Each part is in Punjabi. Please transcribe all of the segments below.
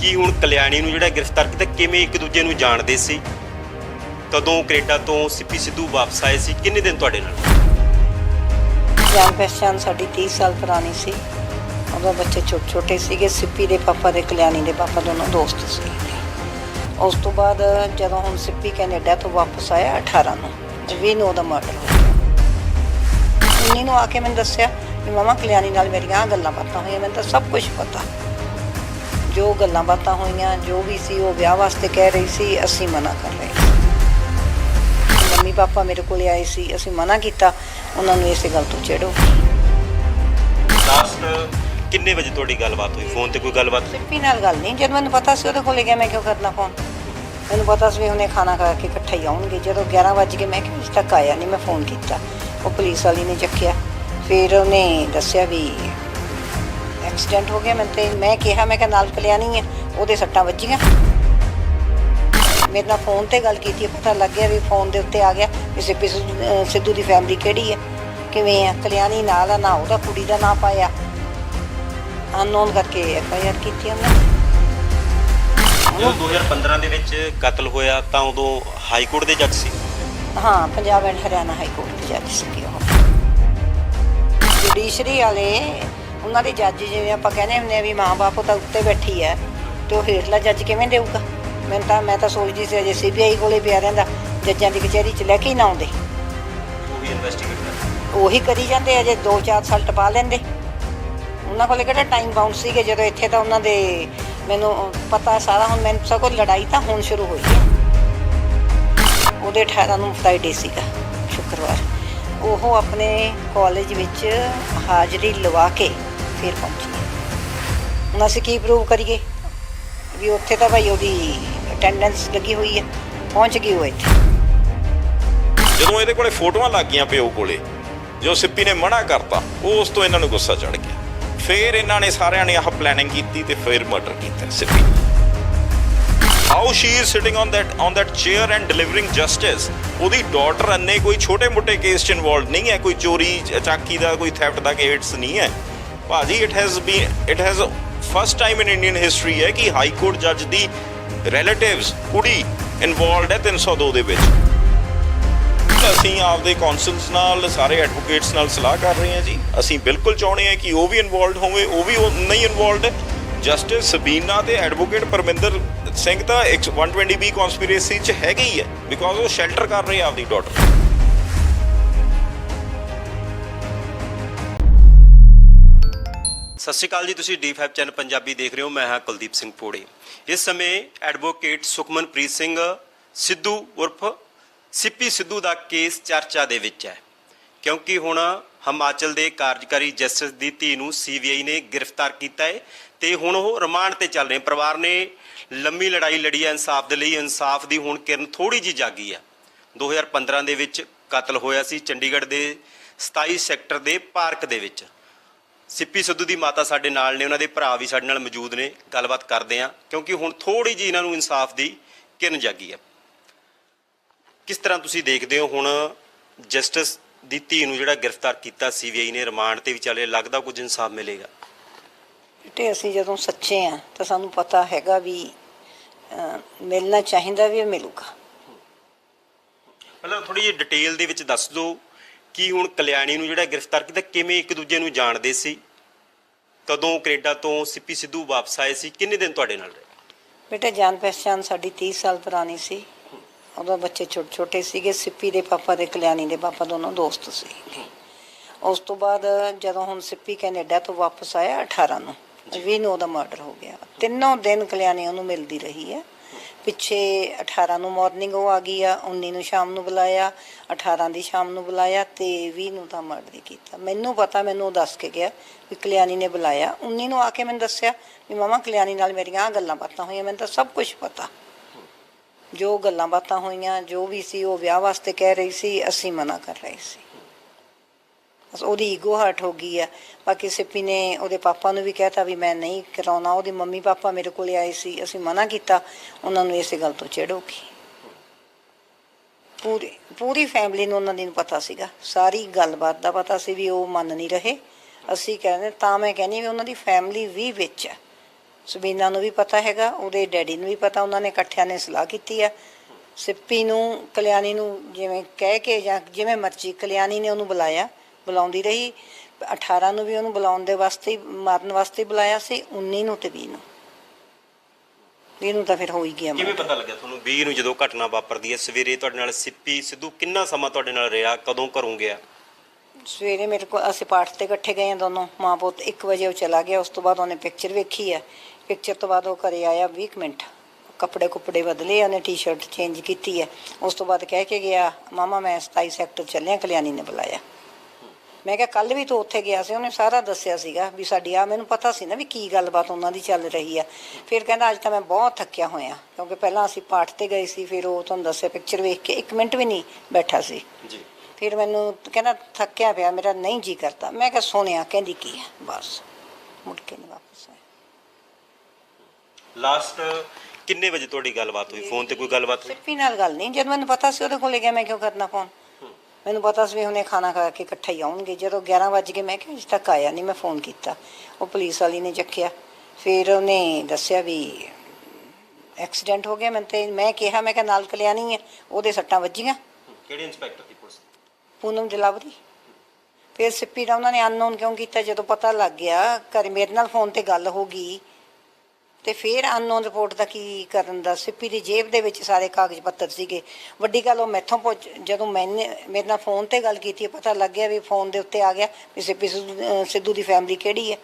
कि हुण कल्याणी नूं जिहड़ा गिरफ्तार कीता किवें एक दूजे नूं जाणदे सी कदों कनेडा तो सिप्पी सिद्धू वापस आए सी किन्ने दिन तुहाडे नाल जान पहचान साडी 30 साल पुरानी सी उदों बच्चे छोटे छोटे सीगे सिप्पी दे पापा ते कल्याणी दे पापा दोनों दोस्त सी उस तो बाद जदों हुण सिप्पी कनेडा तो वापस आया 18 नूं 20 नूं उहदा मर्डर हो गया 19 नूं आके मैनूं दस्सिया कि मामा कल्याणी नाल मेरियां आह गल्लां बातां होईयां मैनूं तां सब कुछ पता जो गल्लां बातां होईयां जो भी सी वो विआह वास्ते कह रही सी असीं मना कर रहे सी मम्मी पापा मेरे कोल आए सी असीं मना कीता उन्हां नूं इस गल तो चिढ़ हो गई लास्ट किन्ने बजे तुहाडी गलबात हुई फोन ते कोई गलबात सिप्पी नाल गल नहीं जब मैनूं पता सी उहदे कोल गया मैं क्यों करना फोन मैनूं पता सी हुणे खाना खा के इकट्ठे ही आउणगे जदों 11 वज गए मैं कि अजे तक आया नहीं मैं फोन कीता वो पुलिस वाली ने चक्किया फिर उन्हें दस्सिया भी एक्सीडेंट हो गया मैं कहा मैं नाल कल्याणी है वो सट्टां वजियां मेरे नाल फोन ते गल की पता लग गया भी फोन के उत्ते आ गया भी सिप्पी सिद्धू की फैमिली किहड़ी है किवें है कल्याणी नाल ना उहदा कुड़ी दा नाम पाया अननोन करके FIR की उन्होंने ਜਦੋਂ 2015 ਦੇ ਵਿੱਚ ਕਤਲ ਹੋਇਆ ਤਾਂ ਉਦੋਂ ਹਾਈ ਕੋਰਟ ਦੇ ਜੱਜ ਸੀ हाँ Punjab and Haryana high court के जज सीगे जुडिशरी वाले उन्होंने जज जिवें आपां कहने हुंदे भी माँ बाप तो उत्ते बैठी है तो हेठला जज किवें देऊगा मैं तो सोचदी सी अजे CBI कोले पिया रहिंदा जज्जां दी कचहरी च लैके ही ना आउंदे ਉਹੀ ਇਨਵੈਸਟੀਗੇਟ ਕਰ ਉਹੀ ਕਰੀ ਜਾਂਦੇ ਅਜੇ 2-4 ਸਾਲ ਟਪਾ ਲੈਂਦੇ ਉਹਨਾਂ ਕੋਲੇ ਕਿਹੜਾ ਟਾਈਮ ਬਾਉਂਡ ਸੀਗੇ ਜਦੋਂ ਇੱਥੇ ਤਾਂ ਉਹਨਾਂ ਦੇ ਮੈਨੂੰ ਪਤਾ ਸਾਰਾ ਹੁਣ ਮੈਨੂੰ ਸਗੋਂ ਲੜਾਈ ਤਾਂ ਹੁਣ ਸ਼ੁਰੂ ਹੋਈ ਹੈ ਉਹਦੇ 18 ਨੂੰ ਫਰਾਈਡੇ ਸੀਗਾ ਸ਼ੁੱਕਰਵਾਰ ਉਹ ਆਪਣੇ ਕਾਲਜ ਵਿੱਚ ਹਾਜ਼ਰੀ ਲਵਾ ਕੇ ਫਿਰ ਪਹੁੰਚੀ ਹੁਣ ਅਸੀਂ ਕੀ ਪ੍ਰੂਵ ਕਰੀਏ ਵੀ ਉੱਥੇ ਤਾਂ ਭਾਈ ਉਹਦੀ ਅਟੈਂਡੈਂਸ ਲੱਗੀ ਹੋਈ ਹੈ ਪਹੁੰਚ ਗਈ ਉਹ ਇੱਥੇ ਜਦੋਂ ਇਹਦੇ ਕੋਲੇ ਫੋਟੋਆਂ ਲੱਗ ਗਈਆਂ ਪਿਓ ਕੋਲੇ ਜੋ ਸਿੱਪੀ ਨੇ ਮਨਾ ਕਰਤਾ ਉਸ ਤੋਂ ਇਹਨਾਂ ਨੂੰ ਗੁੱਸਾ ਚੜ ਗਿਆ ਫਿਰ ਇਹਨਾਂ ਨੇ ਸਾਰਿਆਂ ਨੇ ਆਹ ਪਲੈਨਿੰਗ ਕੀਤੀ ਤੇ ਫਿਰ ਮਰਡਰ ਕੀਤਾ Sippy how she is sitting on that chair and delivering justice ਉਹਦੀ ਡਾਟਰ ਅੰਨੇ ਕੋਈ ਛੋਟੇ ਮੋਟੇ ਕੇਸ 'ਚ ਇਨਵੋਲਵ ਨਹੀਂ ਹੈ ਕੋਈ ਚੋਰੀ ਚਾਕੀ ਦਾ ਕੋਈ ਥੈਫਟ ਦਾ ਕੇਸ ਨਹੀਂ ਹੈ ਭਾਜੀ it has first time in Indian history ਹੈ ਕਿ ਹਾਈ ਕੋਰਟ ਜੱਜ ਦੀ ਰਿਲੇਟਿਵਸ ਕੁੜੀ ਇਨਵੋਲਵਡ ਹੈ 302 ਦੇ ਵਿੱਚ ਅਸੀਂ ਆਪਦੇ ਕੌਂਸਲਸ ਨਾਲ ਸਾਰੇ ਐਡਵੋਕੇਟਸ ਨਾਲ ਸਲਾਹ ਕਰ ਰਹੇ ਹਾਂ ਜੀ ਅਸੀਂ ਬਿਲਕੁਲ ਚਾਹੁੰਦੇ ਹਾਂ ਕਿ ਉਹ ਵੀ ਇਨਵੋਲਵਡ ਹੋਵੇ ਉਹ ਵੀ ਨਹੀਂ ਇਨਵੋਲਵਡ ਜਸਟਿਸ ਸਬੀਨਾ ਤੇ ਐਡਵੋਕੇਟ ਪਰਮਿੰਦਰ ਸਿੰਘ ਤਾਂ 120B ਕਨਸਪੀਰੇਸੀ 'ਚ ਹੈਗੇ ਹੀ ਹੈ ਬਿਕੋਜ਼ ਉਹ ਸ਼ੈਲਟਰ ਕਰ ਰਹੇ ਆਪਦੀ ਡਾਟਰ ਸਤਿ ਸ਼੍ਰੀ ਅਕਾਲ ਜੀ ਤੁਸੀਂ D5 ਚੈਨਲ ਪੰਜਾਬੀ ਦੇਖ ਰਹੇ ਹੋ ਮੈਂ ਹਾਂ ਕੁਲਦੀਪ ਸਿੰਘ ਪੋੜੇ ਇਸ ਸਮੇਂ ਐਡਵੋਕੇਟ ਸੁਖਮਨਪ੍ਰੀਤ ਸਿੰਘ ਸਿੱਧੂ ਉਰਫ ਸਿੱਪੀ ਸਿੱਧੂ ਦਾ ਕੇਸ ਚਰਚਾ ਦੇ ਵਿੱਚ ਹੈ ਕਿਉਂਕਿ ਹੁਣ ਹਿਮਾਚਲ ਦੇ ਕਾਰਜਕਾਰੀ ਜਸਟਿਸ ਦੀ ਧੀ ਨੂੰ CBI ਨੇ ਗ੍ਰਿਫਤਾਰ ਕੀਤਾ ਹੈ ਤੇ ਹੁਣ ਉਹ ਰਿਮਾਂਡ ਤੇ ਚੱਲ ਰਹੇ ਪਰਿਵਾਰ ਨੇ ਲੰਮੀ ਲੜਾਈ ਲੜੀ ਹੈ ਇਨਸਾਫ ਦੇ ਲਈ ਇਨਸਾਫ ਦੀ ਹੁਣ ਕਿਰਨ ਥੋੜੀ ਜਿਹੀ ਜਾਗੀ ਆ 2015 ਦੇ ਵਿੱਚ ਕਤਲ ਹੋਇਆ ਸੀ ਚੰਡੀਗੜ੍ਹ ਦੇ 27 ਸੈਕਟਰ ਦੇ ਪਾਰਕ ਦੇ ਵਿੱਚ ਸਿੱਪੀ ਸਿੱਧੂ ਦੀ ਮਾਤਾ ਸਾਡੇ ਨਾਲ ਨੇ ਉਹਨਾਂ ਦੇ ਭਰਾ ਵੀ ਸਾਡੇ ਨਾਲ ਮੌਜੂਦ ਨੇ ਗੱਲਬਾਤ ਕਰਦੇ ਆ ਕਿਉਂਕਿ ਹੁਣ ਥੋੜੀ ਜਿਹੀ ਇਹਨਾਂ ਨੂੰ ਇਨਸਾਫ ਦੀ ਕਿਰਨ ਜਾਗੀ ਆ ਕਿਸ ਤਰ੍ਹਾਂ ਤੁਸੀਂ ਦੇਖਦੇ ਹੋ ਹੁਣ ਜਸਟਿਸ ਦੀ ਧੀ ਨੂੰ ਜਿਹੜਾ ਗ੍ਰਿਫਤਾਰ ਕੀਤਾ CBI ਨੇ ਰਿਮਾਂਡ ਤੇ ਵੀ ਚੱਲੇ ਲੱਗਦਾ ਕੁਝ ਇਨਸਾਫ ਮਿਲੇਗਾ ਤੇ ਅਸੀਂ ਜਦੋਂ ਸੱਚੇ ਆ ਤਾਂ ਸਾਨੂੰ ਪਤਾ ਹੈਗਾ ਵੀ ਮਿਲਣਾ ਚਾਹੀਦਾ ਵੀ ਮਿਲੂਗਾ ਮਤਲਬ ਥੋੜੀ ਜਿਹੀ ਡਿਟੇਲ ਦੇ ਵਿੱਚ ਦੱਸ ਦਿਓ ਕਿ ਹੁਣ ਕਲਿਆਣੀ ਨੂੰ ਜਿਹੜਾ ਗ੍ਰਿਫਤਾਰ ਕੀਤਾ ਕਿਵੇਂ ਇੱਕ ਦੂਜੇ ਨੂੰ ਜਾਣਦੇ ਸੀ ਕਦੋਂ ਕੈਨੇਡਾ ਤੋਂ ਸਿੱਪੀ ਸਿੱਧੂ ਵਾਪਸ ਆਏ ਸੀ ਕਿੰਨੇ ਦਿਨ ਤੁਹਾਡੇ ਨਾਲ ਰਹੇ ਬੇਟਾ ਜਾਣ ਪਛਾਣ ਸਾਡੀ 30 ਸਾਲ ਪੁਰਾਣੀ ਸੀ ਉਦੋਂ ਬੱਚੇ ਛੋਟੇ ਛੋਟੇ ਸੀਗੇ ਸਿੱਪੀ ਦੇ ਪਾਪਾ ਤੇ ਕਲਿਆਣੀ ਦੇ ਪਾਪਾ ਦੋਨੋਂ ਦੋਸਤ ਸੀ ਉਸ ਤੋਂ ਬਾਅਦ ਜਦੋਂ ਹੁਣ ਸਿੱਪੀ ਕੈਨੇਡਾ ਤੋਂ ਵਾਪਸ ਆਇਆ 18 ਨੂੰ 20 ਨੂੰ ਉਹਦਾ ਮਰਡਰ ਹੋ ਗਿਆ ਤਿੰਨੋਂ ਦਿਨ ਕਲਿਆਣੀ ਉਹਨੂੰ ਮਿਲਦੀ ਰਹੀ ਹੈ ਪਿੱਛੇ 18 ਨੂੰ ਮਾਰਨਿੰਗ ਉਹ ਆ ਗਈ ਆ 19 ਨੂੰ ਸ਼ਾਮ ਨੂੰ ਬੁਲਾਇਆ 18 ਦੀ ਸ਼ਾਮ ਨੂੰ ਬੁਲਾਇਆ ਤੇ 20 ਨੂੰ ਤਾਂ ਮਰਡਰ ਕੀਤਾ ਮੈਨੂੰ ਪਤਾ ਮੈਨੂੰ ਉਹ ਦੱਸ ਕੇ ਗਿਆ ਵੀ ਕਲਿਆਣੀ ਨੇ ਬੁਲਾਇਆ 19 ਨੂੰ ਆ ਕੇ ਮੈਨੂੰ ਦੱਸਿਆ ਵੀ ਮਾਮਾ ਕਲਿਆਣੀ ਨਾਲ ਮੇਰੀਆਂ ਆਹ ਗੱਲਾਂ ਬਾਤਾਂ ਹੋਈਆਂ ਮੈਨੂੰ ਤਾਂ ਸਭ ਕੁਝ ਪਤਾ ਜੋ ਗੱਲਾਂ ਬਾਤਾਂ ਹੋਈਆਂ ਜੋ ਵੀ ਸੀ ਉਹ ਵਿਆਹ ਵਾਸਤੇ ਕਹਿ ਰਹੀ ਸੀ ਅਸੀਂ ਮਨਾ ਕਰ ਰਹੇ ਸੀ ਬਸ ਉਹਦੀ ਈਗੋ ਹਰਟ ਹੋ ਗਈ ਆ ਬਾਕੀ ਸਿੱਪੀ ਨੇ ਉਹਦੇ ਪਾਪਾ ਨੂੰ ਵੀ ਕਹਿਤਾ ਵੀ ਮੈਂ ਨਹੀਂ ਕਰਾਉਣਾ ਉਹਦੇ ਮੰਮੀ ਪਾਪਾ ਮੇਰੇ ਕੋਲ ਆਏ ਸੀ ਅਸੀਂ ਮਨਾ ਕੀਤਾ ਉਹਨਾਂ ਨੂੰ ਇਸੇ ਗੱਲ ਤੋਂ ਚਿੜ ਹੋ ਗਈ ਪੂਰੀ ਫੈਮਿਲੀ ਨੂੰ ਉਹਨਾਂ ਦੀ ਪਤਾ ਸੀਗਾ ਸਾਰੀ ਗੱਲਬਾਤ ਦਾ ਪਤਾ ਸੀ ਵੀ ਉਹ ਮੰਨ ਨਹੀਂ ਰਹੇ ਅਸੀਂ ਕਹਿੰਦੇ ਤਾਂ ਮੈਂ ਕਹਿੰਦੀ ਵੀ ਉਹਨਾਂ ਦੀ ਫੈਮਿਲੀ ਵੀ ਵਿੱਚ ਹੈ ਸਬੀਨਾ ਨੂੰ ਵੀ ਪਤਾ ਹੈਗਾ, ਉਹਦੇ ਡੈਡੀ ਨੂੰ ਵੀ ਪਤਾ, ਉਹਨਾਂ ਨੇ ਇਕੱਠਿਆਂ ਨੇ ਸਲਾਹ ਕੀਤੀ ਆ। ਸਿੱਪੀ ਨੂੰ ਕਲਿਆਣੀ ਨੂੰ ਜਿਵੇਂ ਕਹਿ ਕੇ ਜਾਂ ਜਿਵੇਂ ਮਰਜ਼ੀ ਕਲਿਆਣੀ ਨੇ ਉਹਨੂੰ ਬੁਲਾਇਆ, ਬੁਲਾਉਂਦੀ ਰਹੀ। 18 ਨੂੰ ਵੀ ਉਹਨੂੰ ਬੁਲਾਉਣ ਦੇ ਵਾਸਤੇ ਮਾਰਨ ਵਾਸਤੇ ਬੁਲਾਇਆ ਸੀ, 19 ਨੂੰ ਤੇ 20 ਨੂੰ। 20 ਨੂੰ ਤਾਂ ਫਿਰ ਹੋ ਹੀ ਗਿਆ। ਕਿਵੇਂ ਪਤਾ ਲੱਗਿਆ ਤੁਹਾਨੂੰ 20 ਨੂੰ ਜਦੋਂ ਘਟਨਾ ਵਾਪਰਦੀ ਹੈ? ਸਵੇਰੇ ਤੁਹਾਡੇ ਨਾਲ ਸਿੱਪੀ ਸਿੱਧੂ ਕਿੰਨਾ ਸਮਾਂ ਤੁਹਾਡੇ ਨਾਲ ਰਿਹਾ, ਕਦੋਂ ਘਰੋਂ ਗਿਆ? ਸਵੇਰੇ ਮੇਰੇ ਕੋਲ ਅਸੀਂ ਪਾਠ ਤੇ ਇਕੱਠੇ ਗਏ ਹਾਂ ਦੋਨੋਂ ਮਾਂ ਪੁੱਤ। 1 ਵਜੇ ਉਹ ਚਲਾ ਗਿਆ। ਉਸ ਤੋਂ ਬਾਅਦ ਉਹਨੇ ਪਿਕਚਰ ਵੇਖੀ ਆ। ਪਿਕਚਰ ਤੋਂ ਬਾਅਦ ਉਹ ਘਰੇ ਆਇਆ 20 ਮਿੰਟ, ਕੱਪੜੇ ਕੁੱਪੜੇ ਬਦਲੇ, ਉਹਨੇ ਟੀ-ਸ਼ਰਟ ਚੇਂਜ ਕੀਤੀ ਹੈ। ਉਸ ਤੋਂ ਬਾਅਦ ਕਹਿ ਕੇ ਗਿਆ, ਮਾਮਾ ਮੈਂ 27 ਸੈਕਟਰ ਚੱਲਿਆ, ਕਲਿਆਣੀ ਨੇ ਬੁਲਾਇਆ। ਮੈਂ ਕਿਹਾ ਕੱਲ ਵੀ ਤੂੰ ਉੱਥੇ ਗਿਆ ਸੀ, ਉਹਨੇ ਸਾਰਾ ਦੱਸਿਆ ਸੀਗਾ ਵੀ ਸਾਡੀ ਆ। ਮੈਨੂੰ ਪਤਾ ਸੀ ਨਾ ਵੀ ਕੀ ਗੱਲਬਾਤ ਉਹਨਾਂ ਦੀ ਚੱਲ ਰਹੀ ਆ। ਫਿਰ ਕਹਿੰਦਾ ਅੱਜ ਤਾਂ ਮੈਂ ਬਹੁਤ ਥੱਕਿਆ ਹੋਇਆ, ਕਿਉਂਕਿ ਪਹਿਲਾਂ ਅਸੀਂ ਪਾਠ ਤੇ ਗਏ ਸੀ। ਫਿਰ ਉਹ ਤੁਹਾਨੂੰ ਦੱਸਿਆ ਪਿਕਚਰ ਵੇਖ ਕੇ 1 ਮਿੰਟ ਵੀ ਨਹੀਂ ਬੈਠਾ ਸੀ ਜੀ। ਫਿਰ ਮੈਨੂੰ ਕਹਿੰਦਾ ਥੱਕਿਆ ਪਿਆ, ਮੇਰਾ ਨਹੀਂ ਜੀ ਕਰਦਾ। ਮੈਂ ਕਿਹਾ ਸੋਹਣਿਆ ਕਹਿੰਦੀ ਕੀ ਹੈ, ਬਸ ਮੁੜ ਕੇ ਨਹੀਂ ਵਾਪਸ ਆਇਆ। ਲਾਸਟ ਕਿੰਨੇ ਵਜੇ ਤੁਹਾਡੀ ਗੱਲਬਾਤ ਹੋਈ? ਫੋਨ ਤੇ ਕੋਈ ਗੱਲਬਾਤ ਹੋਈ? ਸਿੱਪੀ ਨਾਲ ਗੱਲ ਨਹੀਂ। ਜਦ ਮੈਨੂੰ ਪਤਾ ਸੀ ਉਹਦੇ ਕੋਲੇ ਗਿਆ, ਮੈਂ ਕਿਉਂ ਕਰਨਾ ਫੋਨ? ਮੈਨੂੰ ਪਤਾ ਸੀ ਵੀ ਹੁਣੇ ਖਾਣਾ ਖਾ ਕੇ ਇਕੱਠੇ ਹੀ ਆਉਣਗੇ। ਜਦੋਂ 11 ਵੱਜ ਗਏ, ਮੈਂ ਕਿਹਾ ਅਜੇ ਤੱਕ ਆਇਆ ਨਹੀਂ। ਮੈਂ ਫੋਨ ਕੀਤਾ, ਉਹ ਪੁਲਿਸ ਵਾਲੀ ਨੇ ਚੱਕਿਆ। ਫਿਰ ਉਹਨੇ ਦੱਸਿਆ ਵੀ ਐਕਸੀਡੈਂਟ ਹੋ ਗਿਆ। ਮੈਂ ਕਿਹਾ ਮੈਂ ਕਿਹਾ ਨਾਲ ਕਲਿਆਣੀ ਹੈ, ਉਹਦੇ ਸੱਟਾਂ ਵੱਜੀਆਂ। ਕਿਹੜੇ ਇੰਸਪੈਕਟਰ ਦੀ ਪੁਲਿਸ? ਪੂਨਮ ਜਲਾਵਰੀ। ਫਿਰ ਸਿੱਪੀ ਦਾ ਉਹਨਾਂ ਨੇ ਅਨਨੋਨ ਕਿਉਂ ਕੀਤਾ? ਜਦੋਂ ਪਤਾ ਲੱਗ ਗਿਆ, ਘਰ ਮੇਰੇ ਨਾਲ ਫੋਨ ਤੇ ਗੱਲ ਹੋ ਗਈ, ਤੇ ਫਿਰ ਅਨਨੋਨ ਰਿਪੋਰਟ ਦਾ ਕੀ ਕਰਨ ਦਾ? ਸਿੱਪੀ ਦੀ ਜੇਬ ਦੇ ਵਿੱਚ ਸਾਰੇ ਕਾਗਜ਼ ਪੱਤਰ ਸੀਗੇ। ਵੱਡੀ ਗੱਲ ਉਹ ਮੈਥੋਂ ਜਦੋਂ ਮੇਰੇ ਨਾਲ ਫੋਨ ਤੇ ਗੱਲ ਕੀਤੀ, ਪਤਾ ਲੱਗ ਗਿਆ ਵੀ ਫੋਨ ਦੇ ਉੱਤੇ ਆ ਗਿਆ ਵੀ ਸਿੱਪੀ ਸਿੱਧੂ ਦੀ ਫੈਮਿਲੀ ਕਿਹੜੀ ਹੈ,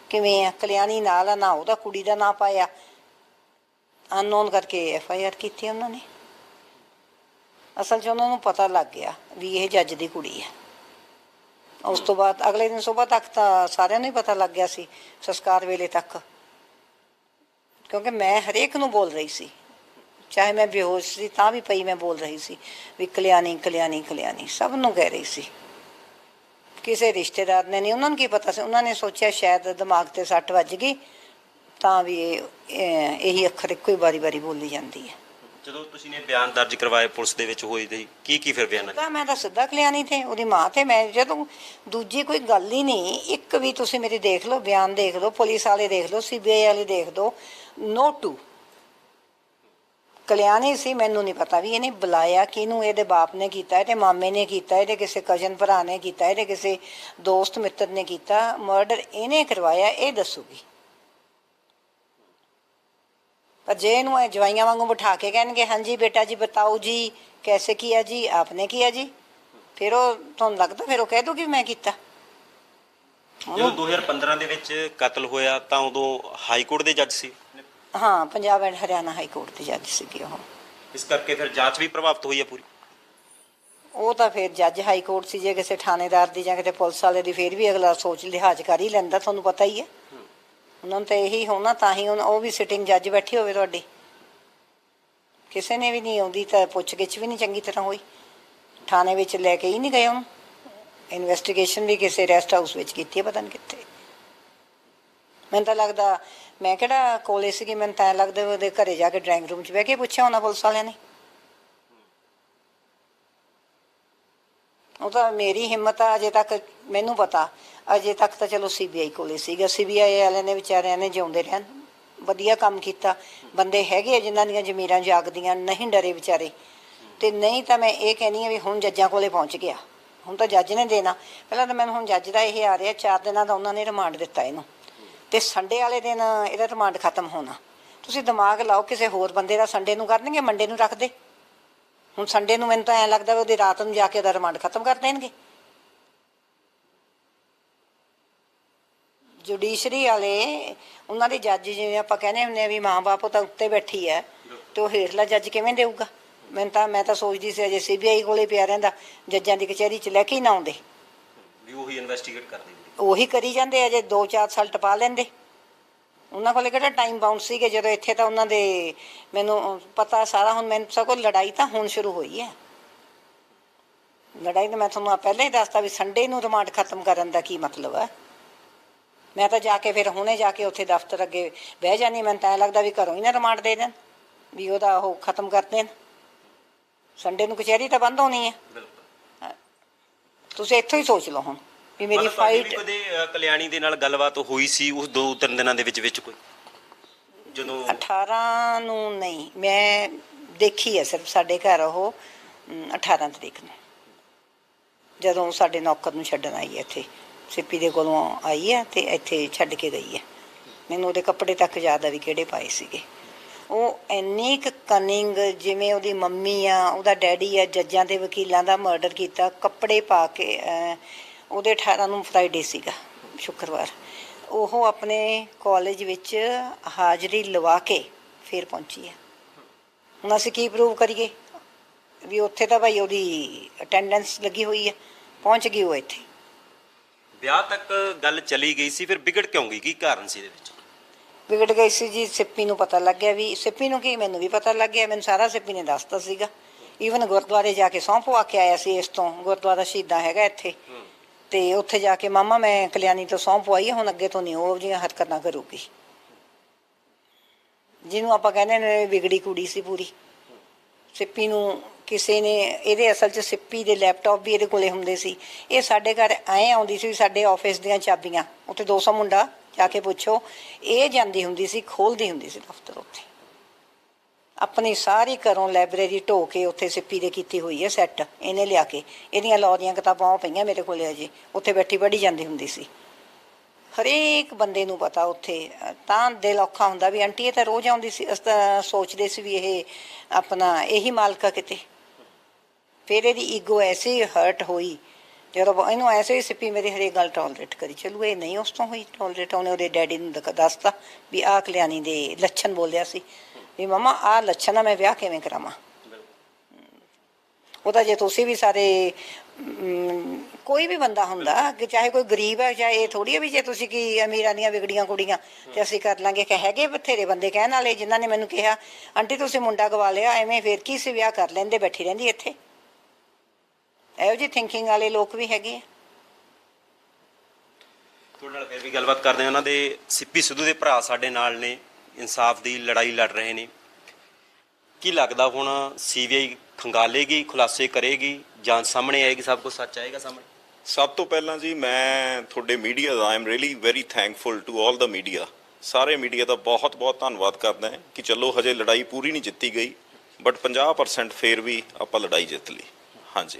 ਕਿਵੇਂ ਆ। ਕਲਿਆਣੀ ਨਾਲ ਆ, ਨਾ ਉਹਦਾ ਕੁੜੀ ਦਾ ਨਾਂ ਪਾਇਆ। ਅਨਨੋਨ ਕਰਕੇ FIR ਕੀਤੀ ਉਹਨਾਂ ਨੇ। ਅਸਲ 'ਚ ਉਹਨਾਂ ਨੂੰ ਪਤਾ ਲੱਗ ਗਿਆ ਵੀ ਇਹ ਜੱਜ ਦੀ ਕੁੜੀ ਹੈ। ਉਸ ਤੋਂ ਬਾਅਦ ਅਗਲੇ ਦਿਨ ਸੁਬਾਹ ਤੱਕ ਤਾਂ ਸਾਰਿਆਂ ਨੂੰ ਹੀ ਪਤਾ ਲੱਗ ਗਿਆ ਸੀ, ਸੰਸਕਾਰ ਵੇਲੇ ਤੱਕ। ਕਿਉਂਕਿ ਮੈਂ ਹਰੇਕ ਨੂੰ ਬੋਲ ਰਹੀ ਸੀ, ਚਾਹੇ ਮੈਂ ਬੇਹੋਸ਼ ਸੀ ਤਾਂ ਵੀ ਪਈ ਮੈਂ ਬੋਲ ਰਹੀ ਸੀ ਵੀ ਕਲਿਆਣੀ ਕਲਿਆਣੀ ਕਲਿਆਣੀ, ਸਭ ਨੂੰ ਕਹਿ ਰਹੀ ਸੀ। ਕਿਸੇ ਰਿਸ਼ਤੇਦਾਰ ਨੇ ਨਹੀਂ, ਉਹਨਾਂ ਨੂੰ ਕੀ ਪਤਾ ਸੀ। ਉਹਨਾਂ ਨੇ ਸੋਚਿਆ ਸ਼ਾਇਦ ਦਿਮਾਗ ਤੇ ਸੱਟ ਵੱਜ ਗਈ, ਤਾਂ ਵੀ ਇਹੀ ਅੱਖਰ ਇੱਕੋ ਹੀ ਵਾਰੀ ਬੋਲੀ ਜਾਂਦੀ ਹੈ। ਜਦੋਂ ਤੁਸੀਂ ਨੇ ਬਿਆਨ ਦਰਜ ਕਰਵਾਏ ਪੁਲਿਸ ਦੇ ਵਿੱਚ ਹੋਏ ਤੇ ਕੀ ਫਿਰ ਬਿਆਨ? ਮੈਂ ਤਾਂ ਸਿੱਧਾ ਕਲਿਆਣੀ ਤੇ ਉਹਦੀ ਮਾਂ ਤੇ ਮੈਂ, ਜਦੋਂ ਦੂਜੀ ਕੋਈ ਗੱਲ ਹੀ ਨਹੀਂ। ਇੱਕ ਵੀ ਤੁਸੀਂ ਮੇਰੀ ਦੇਖ ਲਓ, ਬਿਆਨ ਦੇਖ ਲਓ, ਪੁਲਿਸ ਵਾਲੇ ਦੇਖ ਲਓ, CBI ਵਾਲੇ ਦੇਖ ਲਓ, ਨੋ ਟੂ ਕਲਿਆਣੀ ਸੀ। ਮੈਨੂੰ ਨਹੀਂ ਪਤਾ ਵੀ ਇਹਨੇ ਬੁਲਾਇਆ ਕਿਹਨੂੰ, ਇਹਦੇ ਬਾਪ ਨੇ ਕੀਤਾ, ਇਹਦੇ ਮਾਮੇ ਨੇ ਕੀਤਾ, ਇਹਦੇ ਕਿਸੇ ਕਜ਼ਨ ਭਰਾ ਨੇ ਕੀਤਾ, ਇਹਦੇ ਕਿਸੇ ਦੋਸਤ ਮਿੱਤਰ ਨੇ ਕੀਤਾ। ਮਰਡਰ ਇਹਨੇ ਕਰਵਾਇਆ, ਇਹ ਦੱਸੂਗੀ। पर जे इनू जवाइयां वांगू बिठा के कहेंगे हाँ जी बेटा जी बताओ जी कैसे किया जी, आपने किया जी, फिर वो तुहानू लगदा फिर वो कह दूगी मैं किया। ਜਦੋਂ 2015 ਦੇ ਵਿੱਚ ਕਤਲ ਹੋਇਆ ਤਾਂ ਉਦੋਂ ਹਾਈ ਕੋਰਟ ਦੇ ਜੱਜ ਸੀ? ਹਾਂ, Punjab and Haryana high court ਦੇ ਜੱਜ ਸੀਗੇ ਉਹ। ਇਸ ਕਰਕੇ ਫਿਰ ਜਾਂਚ ਵੀ ਪ੍ਰਭਾਵਿਤ ਹੋਈ ਹੈ ਪੂਰੀ? ਉਹ ਤਾਂ ਫਿਰ ਜੱਜ ਹਾਈ ਕੋਰਟ ਸੀ। ਜੇ ਕਿਸੇ ਥਾਣੇਦਾਰ ਦੀ ਜਾਂ ਕਿਤੇ ਪੁਲਿਸ ਵਾਲੇ ਦੀ ਫਿਰ ਵੀ ਅਗਲਾ ਸੋਚ ਲਿਹਾਜ਼ ਕਰ ਹੀ ਲੈਂਦਾ, ਤੁਹਾਨੂੰ ਪਤਾ ਹੀ ਹੈ। ਉਹਨਾਂ ਨੂੰ ਤਾਂ ਇਹੀ ਹੋਣਾ, ਤਾਂ ਹੀ ਉਹ ਵੀ ਸਿਟਿੰਗ ਜੱਜ ਬੈਠੀ ਹੋਵੇ ਤੁਹਾਡੀ। ਕਿਸੇ ਨੇ ਵੀ ਨਹੀਂ ਆਉਂਦੀ ਤਾਂ ਪੁੱਛ ਗਿੱਛ ਵੀ ਨਹੀਂ ਚੰਗੀ ਤਰ੍ਹਾਂ ਹੋਈ। ਥਾਣੇ ਵਿੱਚ ਲੈ ਕੇ ਹੀ ਨਹੀਂ ਗਏ ਉਹਨੂੰ। ਇਨਵੈਸਟੀਗੇਸ਼ਨ ਵੀ ਕਿਸੇ ਰੈਸਟ ਹਾਊਸ ਵਿੱਚ ਕੀਤੀ ਹੈ, ਪਤਾ ਨਹੀਂ ਕਿੱਥੇ। ਮੈਨੂੰ ਤਾਂ ਲੱਗਦਾ, ਮੈਂ ਕਿਹੜਾ ਕੋਲੇ ਸੀਗੀ, ਮੈਨੂੰ ਤਾਂ ਲੱਗਦਾ ਉਹਦੇ ਘਰੇ ਜਾ ਕੇ ਡਰਾਇੰਗ ਰੂਮ 'ਚ ਬਹਿ ਕੇ ਪੁੱਛਿਆ ਉਹਨਾਂ ਪੁਲਿਸ ਵਾਲਿਆਂ ਨੇ। ਉਹ ਤਾਂ ਮੇਰੀ ਹਿੰਮਤ ਆ ਅਜੇ ਤੱਕ, ਮੈਨੂੰ ਪਤਾ ਅਜੇ ਤੱਕ ਤਾਂ ਚਲੋ CBI ਕੋਲੇ ਸੀਗਾ। CBI ਵਾਲਿਆਂ ਨੇ ਵਿਚਾਰਿਆਂ ਨੇ ਜਿਉਂਦੇ ਰਹਿਣ ਵਧੀਆ ਕੰਮ ਕੀਤਾ। ਬੰਦੇ ਹੈਗੇ ਜਿਨ੍ਹਾਂ ਦੀਆਂ ਜ਼ਮੀਰਾਂ ਜਾਗਦੀਆਂ, ਨਹੀਂ ਡਰੇ ਵਿਚਾਰੇ। ਤੇ ਨਹੀਂ ਤਾਂ ਮੈਂ ਇਹ ਕਹਿੰਦੀ ਹਾਂ ਵੀ ਹੁਣ ਜੱਜਾਂ ਕੋਲੇ ਪਹੁੰਚ ਗਿਆ, ਹੁਣ ਤਾਂ ਜੱਜ ਨੇ ਦੇਣਾ। ਪਹਿਲਾਂ ਤਾਂ ਮੈਨੂੰ ਹੁਣ ਜੱਜ ਦਾ ਇਹ ਆ ਰਿਹਾ 4 ਦਿਨਾਂ ਦਾ ਉਹਨਾਂ ਨੇ ਰਿਮਾਂਡ ਦਿੱਤਾ ਇਹਨੂੰ, ਤੇ ਸੰਡੇ ਵਾਲੇ ਦਿਨ ਇਹਦਾ ਰਿਮਾਂਡ ਖਤਮ ਹੋਣਾ। ਤੁਸੀਂ ਦਿਮਾਗ ਲਾਓ, ਕਿਸੇ ਹੋਰ ਬੰਦੇ ਦਾ ਸੰਡੇ ਨੂੰ ਕਰਨਗੇ, ਮੰਡੇ ਨੂੰ ਰੱਖਦੇ। ਹੁਣ ਸੰਡੇ ਨੂੰ ਮੈਨੂੰ ਤਾਂ ਐਂ ਲੱਗਦਾ ਵੀ ਉਹਦੀ ਰਾਤ ਨੂੰ ਜਾ ਕੇ ਉਹਦਾ ਰਿਮਾਂਡ ਖਤਮ ਕਰ ਦੇਣਗੇ। ਜੁਡੀਸ਼ਰੀ ਵਾਲੇ, ਉਹਨਾਂ ਦੇ ਜੱਜ, ਜਿਵੇਂ ਆਪਾਂ ਕਹਿੰਦੇ ਹੁੰਦੇ ਆ ਵੀ ਮਾਂ ਬਾਪ ਤਾਂ ਉੱਤੇ ਬੈਠੀ ਹੈ, ਤੇ ਉਹ ਹੇਠਲਾ ਜੱਜ ਕਿਵੇਂ ਦੇਊਗਾ? ਮੈਂ ਤਾਂ ਸੋਚਦੀ ਸੀ ਅਜੇ CBI ਕੋਲੇ ਪਿਆ ਰਹਿੰਦਾ, ਜੱਜਾਂ ਦੀ ਕਚਹਿਰੀ 'ਚ ਲੈ ਕੇ ਹੀ ਨਾ ਆਉਂਦੇ ਵੀ ਉਹੀ ਇਨਵੈਸਟੀਗੇਟ ਕਰਦੇ, ਉਹੀ ਕਰੀ ਜਾਂਦੇ। ਅਜੇ 2-4 ਸਾਲ ਟਪਾ ਲੈਂਦੇ। ਉਹਨਾਂ ਕੋਲੇ ਕਿਹੜਾ ਟਾਈਮ ਬਾਉਂਡ ਸੀਗੇ, ਜਦੋਂ ਇੱਥੇ ਤਾਂ ਉਹਨਾਂ ਦੇ, ਮੈਨੂੰ ਪਤਾ ਸਾਰਾ। ਹੁਣ ਮੈਨੂੰ ਸਗੋਂ ਲੜਾਈ ਤਾਂ ਹੁਣ ਸ਼ੁਰੂ ਹੋਈ ਹੈ। ਲੜਾਈ ਤਾਂ ਮੈਂ ਤੁਹਾਨੂੰ ਪਹਿਲਾਂ ਹੀ ਦੱਸਤਾ ਵੀ ਸੰਡੇ ਨੂੰ ਰਿਮਾਂਡ ਖਤਮ ਕਰਨ ਦਾ ਕੀ ਮਤਲਬ ਹੈ। ਮੈਂ ਤਾਂ ਜਾ ਕੇ ਫਿਰ ਹੁਣੇ ਜਾ ਕੇ ਉੱਥੇ ਦਫ਼ਤਰ ਅੱਗੇ ਬਹਿ ਜਾਂਦੀ। ਮੈਨੂੰ ਤਾਂ ਐਂ ਲੱਗਦਾ ਵੀ ਘਰੋਂ ਹੀ ਨਾ ਰਿਮਾਂਡ ਦੇ ਦੇਣ, ਵੀ ਉਹਦਾ ਉਹ ਖਤਮ ਕਰ ਦੇਣ। ਸੰਡੇ ਨੂੰ ਕਚਹਿਰੀ ਤਾਂ ਬੰਦ ਹੋਣੀ ਹੈ। ਤੁਸੀਂ ਇੱਥੋਂ ਹੀ ਸੋਚ ਲਓ ਹੁਣ ਵੀ ਮੇਰੀ ਫਾਈਟ। ਕਦੇ ਕਲਿਆਣੀ ਦੇ ਨਾਲ ਗੱਲਬਾਤ ਹੋਈ ਸੀ ਉਸ 2-3 ਦਿਨਾਂ ਦੇ ਵਿੱਚ ਕੋਈ? ਜਦੋਂ 18 ਨੂੰ ਨਹੀਂ, ਮੈਂ ਦੇਖੀ ਹੈ ਸਿਰਫ ਸਾਡੇ ਘਰ ਉਹ 18 ਤਰੀਕ ਨੂੰ, ਜਦੋਂ ਸਾਡੇ ਨੌਕਰ ਨੂੰ ਛੱਡਣ ਆਈ ਹੈ ਇੱਥੇ, ਸਿੱਪੀ ਦੇ ਕੋਲੋਂ ਆਈ ਹੈ ਤੇ ਇੱਥੇ ਛੱਡ ਕੇ ਗਈ ਹੈ। ਮੈਨੂੰ ਉਹਦੇ ਕੱਪੜੇ ਤੱਕ ਯਾਦ ਆ ਵੀ ਕਿਹੜੇ ਪਾਏ ਸੀਗੇ। ਉਹ ਇੰਨੀ ਕੁ ਕਨਿੰਗ, ਜਿਵੇਂ ਉਹਦੀ ਮੰਮੀ ਆ, ਉਹਦਾ ਡੈਡੀ ਆ, ਜੱਜਾਂ ਦੇ ਵਕੀਲਾਂ ਦਾ ਮਰਡਰ ਕੀਤਾ, ਕੱਪੜੇ ਪਾ ਕੇ। ਉਹਦੇ 18 ਨੂੰ ਫਰਾਈਡੇ ਸੀਗਾ, ਸ਼ੁੱਕਰਵਾਰ। ਉਹ ਆਪਣੇ ਕਾਲਜ ਵਿੱਚ ਹਾਜ਼ਰੀ ਲਵਾ ਕੇ ਫਿਰ ਪਹੁੰਚੀ ਹੈ। ਹੁਣ ਅਸੀਂ ਕੀ ਪ੍ਰੂਵ ਕਰੀਏ ਵੀ ਉੱਥੇ ਤਾਂ ਭਾਈ ਉਹਦੀ ਅਟੈਂਡੈਂਸ ਲੱਗੀ ਹੋਈ ਹੈ, ਪਹੁੰਚ ਗਈ ਉਹ ਇੱਥੇ। ਵਿਆਹ ਤੱਕ ਗੱਲ ਚਲੀ ਗਈ ਸੀ, ਫਿਰ ਵਿਗੜ ਕਿਉਂ ਗਈ? ਕੀ ਕਾਰਨ ਸੀ ਇਹਦੇ ਵਿੱਚ? ਵਿਗੜ ਗਈ ਸੀ ਜੀ, ਸਿੱਪੀ ਨੂੰ ਪਤਾ ਲੱਗ ਗਿਆ ਵੀ, ਸਿੱਪੀ ਨੂੰ ਕੀ, ਮੈਨੂੰ ਵੀ ਪਤਾ ਲੱਗ ਗਿਆ, ਮੈਨੂੰ ਸਾਰਾ ਸਿੱਪੀ ਨੇ ਦੱਸਤਾ ਸੀਗਾ। ਈਵਨ ਗੁਰਦੁਆਰੇ ਜਾ ਕੇ ਸਹੁੰ ਪਵਾ ਕੇ ਆਇਆ ਸੀ, ਇਸ ਤੋਂ ਗੁਰਦੁਆਰਾ ਸ਼ਹੀਦਾਂ ਹੈਗਾ ਇੱਥੇ, ਤੇ ਉੱਥੇ ਜਾ ਕੇ ਮਾਮਾ ਮੈਂ ਕਲਿਆਣੀ ਤੋਂ ਸਹੁੰ ਪਵਾਈ ਹੈ, ਹੁਣ ਅੱਗੇ ਤੋਂ ਨਹੀਂ ਉਹ ਜਿਹੀਆਂ ਹਰਕਤਾਂ ਕਰੂਗੀ। ਜਿਹਨੂੰ ਆਪਾਂ ਕਹਿੰਦੇ ਨੇ ਵਿਗੜੀ ਕੁੜੀ ਸੀ ਪੂਰੀ। ਸਿੱਪੀ ਨੂੰ ਕਿਸੇ ਨੇ, ਇਹਦੇ ਅਸਲ 'ਚ ਸਿੱਪੀ ਦੇ ਲੈਪਟਾਪ ਵੀ ਇਹਦੇ ਕੋਲੇ ਹੁੰਦੇ ਸੀ। ਇਹ ਸਾਡੇ ਘਰ ਐਂ ਆਉਂਦੀ ਸੀ, ਸਾਡੇ ਆਫਿਸ ਦੀਆਂ ਚਾਬੀਆਂ ਉੱਥੇ 200 ਮੁੰਡਾ ਜਾ ਕੇ ਪੁੱਛੋ, ਇਹ ਜਾਂਦੀ ਹੁੰਦੀ ਸੀ, ਖੋਲ੍ਹਦੀ ਹੁੰਦੀ ਸੀ ਦਫ਼ਤਰ ਉੱਥੇ। ਆਪਣੀ ਸਾਰੀ ਘਰੋਂ ਲਾਇਬ੍ਰੇਰੀ ਢੋ ਕੇ ਉੱਥੇ ਸਿੱਪੀ ਦੇ ਕੀਤੀ ਹੋਈ ਹੈ ਸੈੱਟ, ਇਹਨੇ ਲਿਆ ਕੇ। ਇਹਦੀਆਂ ਲਾਅ ਦੀਆਂ ਕਿਤਾਬਾਂ ਉਹ ਪਈਆਂ ਮੇਰੇ ਕੋਲੇ ਅਜੇ, ਉੱਥੇ ਬੈਠੀ ਪੜ੍ਹੀ ਜਾਂਦੀ ਹੁੰਦੀ ਸੀ। ਹਰੇਕ ਬੰਦੇ ਨੂੰ ਪਤਾ ਉੱਥੇ। ਤਾਂ ਦਿਲ ਔਖਾ ਹੁੰਦਾ ਵੀ ਆਂਟੀ ਇਹ ਤਾਂ ਰੋਜ਼ ਆਉਂਦੀ ਸੀ। ਅਸੀਂ ਤਾਂ ਸੋਚਦੇ ਸੀ ਵੀ ਇਹ ਆਪਣਾ ਇਹੀ ਮਾਲਕਾ ਕਿਤੇ। ਫਿਰ ਇਹਦੀ ਈਗੋ ਐਸੀ ਹਰਟ ਹੋਈ ਜਦੋਂ ਇਹਨੂੰ ਐਸੇ ਹੀ ਸਿੱਪੀ ਮੇਰੀ ਹਰੇਕ ਗੱਲ ਟੋਲਰੇਟ ਕਰੀ ਚਲੂ। ਇਹ ਨਹੀਂ ਉਸ ਤੋਂ ਹੋਈ ਟੋਲਰੇਟ। ਉਹਨੇ ਉਹਦੇ ਡੈਡੀ ਨੂੰ ਦੱਸਤਾ ਵੀ ਆਹ ਕਲਿਆਣੀ ਦੇ ਲੱਛਣ ਬੋਲਿਆ ਸੀ ਵੀ ਮਮਾ ਆਹ ਲੱਛਣ ਆ, ਮੈਂ ਵਿਆਹ ਕਿਵੇਂ ਕਰਾਵਾਂ। ਉਹਦਾ ਜੇ ਤੁਸੀਂ ਵੀ ਸਾਰੇ ਕੋਈ ਵੀ ਬੰਦਾ ਹੁੰਦਾ ਕਿ ਚਾਹੇ ਕੋਈ ਗਰੀਬ ਹੈ, ਚਾਹੇ ਇਹ ਥੋੜ੍ਹੀ ਹੈ ਵੀ ਜੇ ਤੁਸੀਂ ਕੀ ਅਮੀਰਾਂ ਦੀਆਂ ਵਿਗੜੀਆਂ ਕੁੜੀਆਂ ਤੇ ਅਸੀਂ ਕਰ ਲਾਂਗੇ। ਕਿ ਹੈਗੇ ਬਥੇਰੇ ਬੰਦੇ ਕਹਿਣ ਵਾਲੇ ਜਿਨ੍ਹਾਂ ਨੇ ਮੈਨੂੰ ਕਿਹਾ ਆਂਟੀ ਤੁਸੀਂ ਮੁੰਡਾ ਗਵਾ ਲਿਆ, ਐਵੇਂ ਫਿਰ ਕੀ ਸੀ, ਵਿਆਹ ਕਰ ਲੈਂਦੇ, ਬੈਠੀ ਰਹਿੰਦੀ ਇੱਥੇ। ਇਹੋ ਜਿਹੀ ਥਿੰਕਿੰਗ ਵਾਲੇ ਲੋਕ ਵੀ ਹੈਗੇ ਆ। ਤੁਹਾਡੇ ਨਾਲ ਫਿਰ ਵੀ ਗੱਲਬਾਤ ਕਰਦੇ ਹਾਂ। ਉਹਨਾਂ ਦੇ ਸਿੱਪੀ ਸਿੱਧੂ ਦੇ ਭਰਾ ਸਾਡੇ ਨਾਲ ਨੇ, ਇਨਸਾਫ ਦੀ ਲੜਾਈ ਲੜ ਰਹੇ ਨੇ। ਕੀ ਲੱਗਦਾ ਹੁਣ ਸੀਬੀਆਈ ਖੰਗਾਲੇਗੀ, ਖੁਲਾਸੇ ਕਰੇਗੀ, ਜਾਂਚ ਸਾਹਮਣੇ ਆਏਗੀ, ਸਭ ਕੁਝ ਸੱਚ ਆਏਗਾ ਸਾਹਮਣੇ? ਸਭ ਤੋਂ ਪਹਿਲਾਂ ਜੀ ਮੈਂ ਤੁਹਾਡੇ ਮੀਡੀਆ ਦਾ I am really very thankful to all the media. ਸਾਰੇ ਮੀਡੀਆ ਦਾ ਬਹੁਤ ਬਹੁਤ ਧੰਨਵਾਦ ਕਰਦਾ ਹਾਂ ਕਿ ਚਲੋ ਹਜੇ ਲੜਾਈ ਪੂਰੀ ਨਹੀਂ ਜਿੱਤੀ ਗਈ, ਬਟ 50% ਫੇਰ ਵੀ ਆਪਾਂ ਲੜਾਈ ਜਿੱਤ ਲਈ। ਹਾਂਜੀ,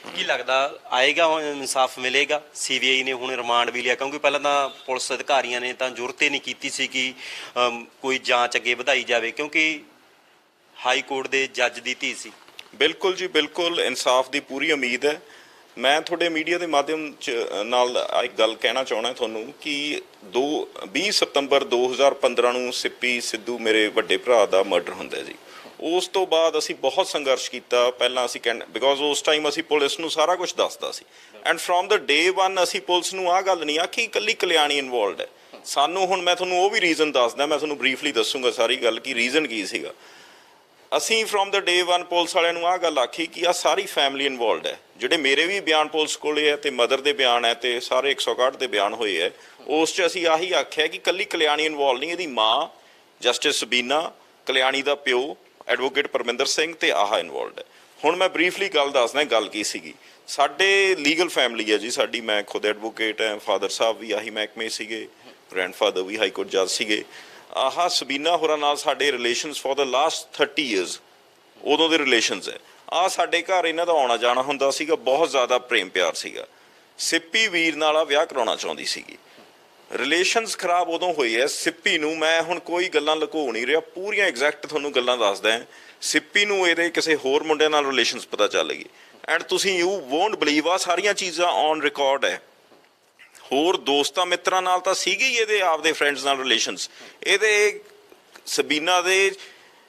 ਕੀ ਲੱਗਦਾ ਆਏਗਾ ਹੁਣ ਇਨਸਾਫ ਮਿਲੇਗਾ? ਸੀਬੀਆਈ ਨੇ ਹੁਣ ਰਿਮਾਂਡ ਵੀ ਲਿਆ, ਕਿਉਂਕਿ ਪਹਿਲਾਂ ਤਾਂ ਪੁਲਿਸ ਅਧਿਕਾਰੀਆਂ ਨੇ ਤਾਂ ਜ਼ਰੂਰਤ ਹੀ ਨਹੀਂ ਕੀਤੀ ਸੀ ਕਿ ਕੋਈ ਜਾਂਚ ਅੱਗੇ ਵਧਾਈ ਜਾਵੇ, ਕਿਉਂਕਿ ਹਾਈ ਕੋਰਟ ਦੇ ਜੱਜ ਦੀ ਧੀ ਸੀ। ਬਿਲਕੁਲ ਜੀ, ਬਿਲਕੁਲ ਇਨਸਾਫ ਦੀ ਪੂਰੀ ਉਮੀਦ ਹੈ। ਮੈਂ ਤੁਹਾਡੇ ਮੀਡੀਆ ਦੇ ਮਾਧਿਅਮ ਨਾਲ ਇੱਕ ਗੱਲ ਕਹਿਣਾ ਚਾਹੁੰਦਾ ਤੁਹਾਨੂੰ ਕਿ 20 ਸਤੰਬਰ 2015 ਨੂੰ ਸਿੱਪੀ ਸਿੱਧੂ ਮੇਰੇ ਵੱਡੇ ਭਰਾ ਦਾ ਮਰਡਰ ਹੁੰਦਾ ਜੀ। ਉਸ ਤੋਂ ਬਾਅਦ ਅਸੀਂ ਬਹੁਤ ਸੰਘਰਸ਼ ਕੀਤਾ। ਪਹਿਲਾਂ ਅਸੀਂ ਬਿਕੋਜ਼ ਉਸ ਟਾਈਮ ਅਸੀਂ ਪੁਲਿਸ ਨੂੰ ਸਾਰਾ ਕੁਝ ਦੱਸਦਾ ਸੀ, ਐਂਡ ਫਰੋਮ ਦਾ ਡੇ 1 ਅਸੀਂ ਪੁਲਿਸ ਨੂੰ ਆਹ ਗੱਲ ਨਹੀਂ ਆਖੀ ਇਕੱਲੀ ਕਲਿਆਣੀ ਇਨਵੋਲਵਡ ਹੈ। ਸਾਨੂੰ ਹੁਣ ਮੈਂ ਤੁਹਾਨੂੰ ਉਹ ਵੀ ਰੀਜ਼ਨ ਦੱਸਦਾ, ਮੈਂ ਤੁਹਾਨੂੰ ਬਰੀਫਲੀ ਦੱਸੂਗਾ ਸਾਰੀ ਗੱਲ ਕਿ ਰੀਜ਼ਨ ਕੀ ਸੀਗਾ। ਅਸੀਂ ਫਰੋਮ ਦਾ ਡੇ 1 ਪੁਲਿਸ ਵਾਲਿਆਂ ਨੂੰ ਆਹ ਗੱਲ ਆਖੀ ਕਿ ਆਹ ਸਾਰੀ ਫੈਮਿਲੀ ਇਨਵੋਲਵਡ ਹੈ। ਜਿਹੜੇ ਮੇਰੇ ਵੀ ਬਿਆਨ ਪੁਲਿਸ ਕੋਲੇ ਹੈ ਤੇ ਮਦਰ ਦੇ ਬਿਆਨ ਹੈ ਤੇ ਸਾਰੇ 161 ਦੇ ਬਿਆਨ ਹੋਏ ਹੈ, ਉਸ 'ਚ ਅਸੀਂ ਆਹੀ ਆਖਿਆ ਕਿ ਇਕੱਲੀ ਕਲਿਆਣੀ ਇਨਵੋਲਵ ਨਹੀਂ, ਇਹਦੀ ਮਾਂ ਜਸਟਿਸ ਸਬੀਨਾ, ਕਲਿਆਣੀ ਦਾ ਪਿਓ ਐਡਵੋਕੇਟ ਪਰਮਿੰਦਰ ਸਿੰਘ ਤੇ ਆਹ ਇਨਵੋਲਵਡ ਹੈ। ਹੁਣ ਮੈਂ ਬਰੀਫਲੀ ਗੱਲ ਦੱਸਦਾ ਗੱਲ ਕੀ ਸੀਗੀ। ਸਾਡੇ ਲੀਗਲ ਫੈਮਿਲੀ ਹੈ ਜੀ ਸਾਡੀ, ਮੈਂ ਖੁਦ ਐਡਵੋਕੇਟ ਹੈ, ਫਾਦਰ ਸਾਹਿਬ ਵੀ ਆਹੀ ਮਹਿਕਮੇ ਸੀਗੇ, ਗ੍ਰੈਂਡਫਾਦਰ ਵੀ ਹਾਈ ਕੋਰਟ ਜੱਜ ਸੀਗੇ। ਆਹ ਸਬੀਨਾ ਹੋਰਾਂ ਨਾਲ ਸਾਡੇ relations for the last 30 years ਉਦੋਂ ਦੇ ਰਿਲੇਸ਼ਨਸ ਹੈ। ਆਹ ਸਾਡੇ ਘਰ ਇਹਨਾਂ ਦਾ ਆਉਣਾ ਜਾਣਾ ਹੁੰਦਾ ਸੀਗਾ, ਬਹੁਤ ਜ਼ਿਆਦਾ ਪ੍ਰੇਮ ਪਿਆਰ ਸੀਗਾ। ਸਿੱਪੀ ਵੀਰ ਨਾਲ ਆ ਵਿਆਹ ਕਰਾਉਣਾ ਚਾਹੁੰਦੀ ਸੀਗੀ। ਰਿਲੇਸ਼ਨਸ ਖਰਾਬ ਉਦੋਂ ਹੋਈ ਹੈ। ਸਿੱਪੀ ਨੂੰ ਮੈਂ ਹੁਣ ਕੋਈ ਗੱਲਾਂ ਲੁਕੋ ਨਹੀਂ ਰਿਹਾ, ਪੂਰੀਆਂ ਐਗਜ਼ੈਕਟ ਤੁਹਾਨੂੰ ਗੱਲਾਂ ਦੱਸਦਾ ਹਾਂ। ਸਿੱਪੀ ਨੂੰ ਇਹਦੇ ਕਿਸੇ ਹੋਰ ਮੁੰਡਿਆਂ ਨਾਲ ਰਿਲੇਸ਼ਨਸ ਪਤਾ ਚੱਲ ਗਈ, ਐਂਡ ਤੁਸੀਂ ਯੂ ਵੋਂਟ ਬਲੀਵ ਆ ਸਾਰੀਆਂ ਚੀਜ਼ਾਂ ਔਨ ਰਿਕਾਰਡ ਹੈ। ਹੋਰ ਦੋਸਤਾਂ ਮਿੱਤਰਾਂ ਨਾਲ ਤਾਂ ਸੀਗੇ ਹੀ ਇਹਦੇ ਆਪਦੇ ਫਰੈਂਡਸ ਨਾਲ ਰਿਲੇਸ਼ਨਸ। ਇਹਦੇ ਸਬੀਨਾ ਦੇ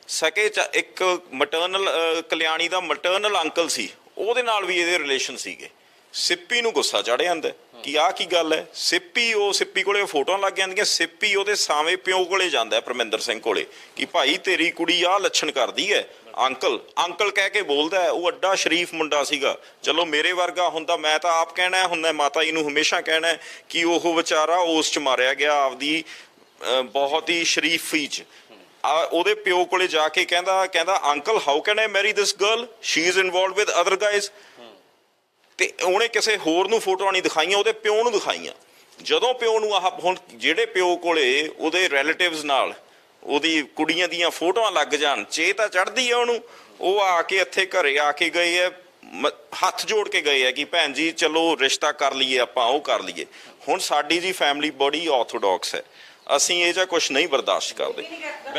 ਸਕੇ ਇੱਕ ਮਟਰਨਲ ਕਲਿਆਣੀ ਦਾ ਮਟਰਨਲ ਅੰਕਲ ਸੀ, ਉਹਦੇ ਨਾਲ ਵੀ ਇਹਦੇ ਰਿਲੇਸ਼ਨ ਸੀਗੇ। ਸਿੱਪੀ ਨੂੰ ਗੁੱਸਾ ਚੜ੍ਹ ਜਾਂਦਾ ਕਿ ਆਹ ਕੀ ਗੱਲ ਹੈ। ਸਿੱਪੀ ਕੋਲੇ ਫੋਟੋਆਂ ਲੱਗ ਜਾਂਦੀਆਂ। ਸਿੱਪੀ ਉਹਦੇ ਸਾਵੇਂ ਪਿਓ ਕੋਲੇ ਜਾਂਦਾ ਪਰਮਿੰਦਰ ਸਿੰਘ ਕੋਲੇ ਕਿ ਭਾਈ ਤੇਰੀ ਕੁੜੀ ਆਹ ਲੱਛਣ ਕਰਦੀ ਹੈ। ਅੰਕਲ ਕਹਿ ਕੇ ਬੋਲਦਾ ਹੈ। ਉਹ ਅੱਡਾ ਸ਼ਰੀਫ ਮੁੰਡਾ ਸੀਗਾ। ਚਲੋ ਮੇਰੇ ਵਰਗਾ ਹੁੰਦਾ ਮੈਂ ਤਾਂ ਆਪ ਕਹਿਣਾ ਹੁੰਦਾ, ਮਾਤਾ ਜੀ ਨੂੰ ਹਮੇਸ਼ਾ ਕਹਿਣਾ ਕਿ ਉਹ ਵਿਚਾਰਾ ਉਸ 'ਚ ਮਾਰਿਆ ਗਿਆ ਆਪਦੀ ਬਹੁਤ ਹੀ ਸ਼ਰੀਫੀ 'ਚ। ਉਹਦੇ ਪਿਓ ਕੋਲੇ ਜਾ ਕੇ ਕਹਿੰਦਾ uncle how can I marry this girl, she is involved with other guys. ਤੇ ਉਹਨੇ ਕਿਸੇ ਹੋਰ ਨੂੰ ਫੋਟੋਆਂ ਨਹੀਂ ਦਿਖਾਈਆਂ, ਉਹਦੇ ਪਿਓ ਨੂੰ ਦਿਖਾਈਆਂ। ਜਦੋਂ ਪਿਓ ਨੂੰ ਹੁਣ ਜਿਹੜੇ ਪਿਓ ਕੋਲੇ ਉਹਦੇ ਰਿਲੇਟਿਵਸ ਨਾਲ ਉਹਦੀ ਕੁੜੀਆਂ ਦੀਆਂ ਫੋਟੋਆਂ ਲੱਗ ਜਾਣ, ਚੇ ਤਾਂ ਚੜ੍ਹਦੀ ਆ ਉਹਨੂੰ। ਉਹ ਆ ਕੇ ਇੱਥੇ ਘਰੇ ਆ ਕੇ ਗਏ ਹੈ, ਹੱਥ ਜੋੜ ਕੇ ਗਏ ਹੈ ਕਿ ਭੈਣ ਜੀ ਚਲੋ ਰਿਸ਼ਤਾ ਕਰ ਲਈਏ, ਆਪਾਂ ਉਹ ਕਰ ਲਈਏ। ਹੁਣ ਸਾਡੀ ਜੀ ਫੈਮਿਲੀ ਬੜੀ ਆਰਥੋਡਾਕਸ ਹੈ, ਅਸੀਂ ਇਹ ਜਿਹਾ ਕੁਛ ਨਹੀਂ ਬਰਦਾਸ਼ਤ ਕਰਦੇ।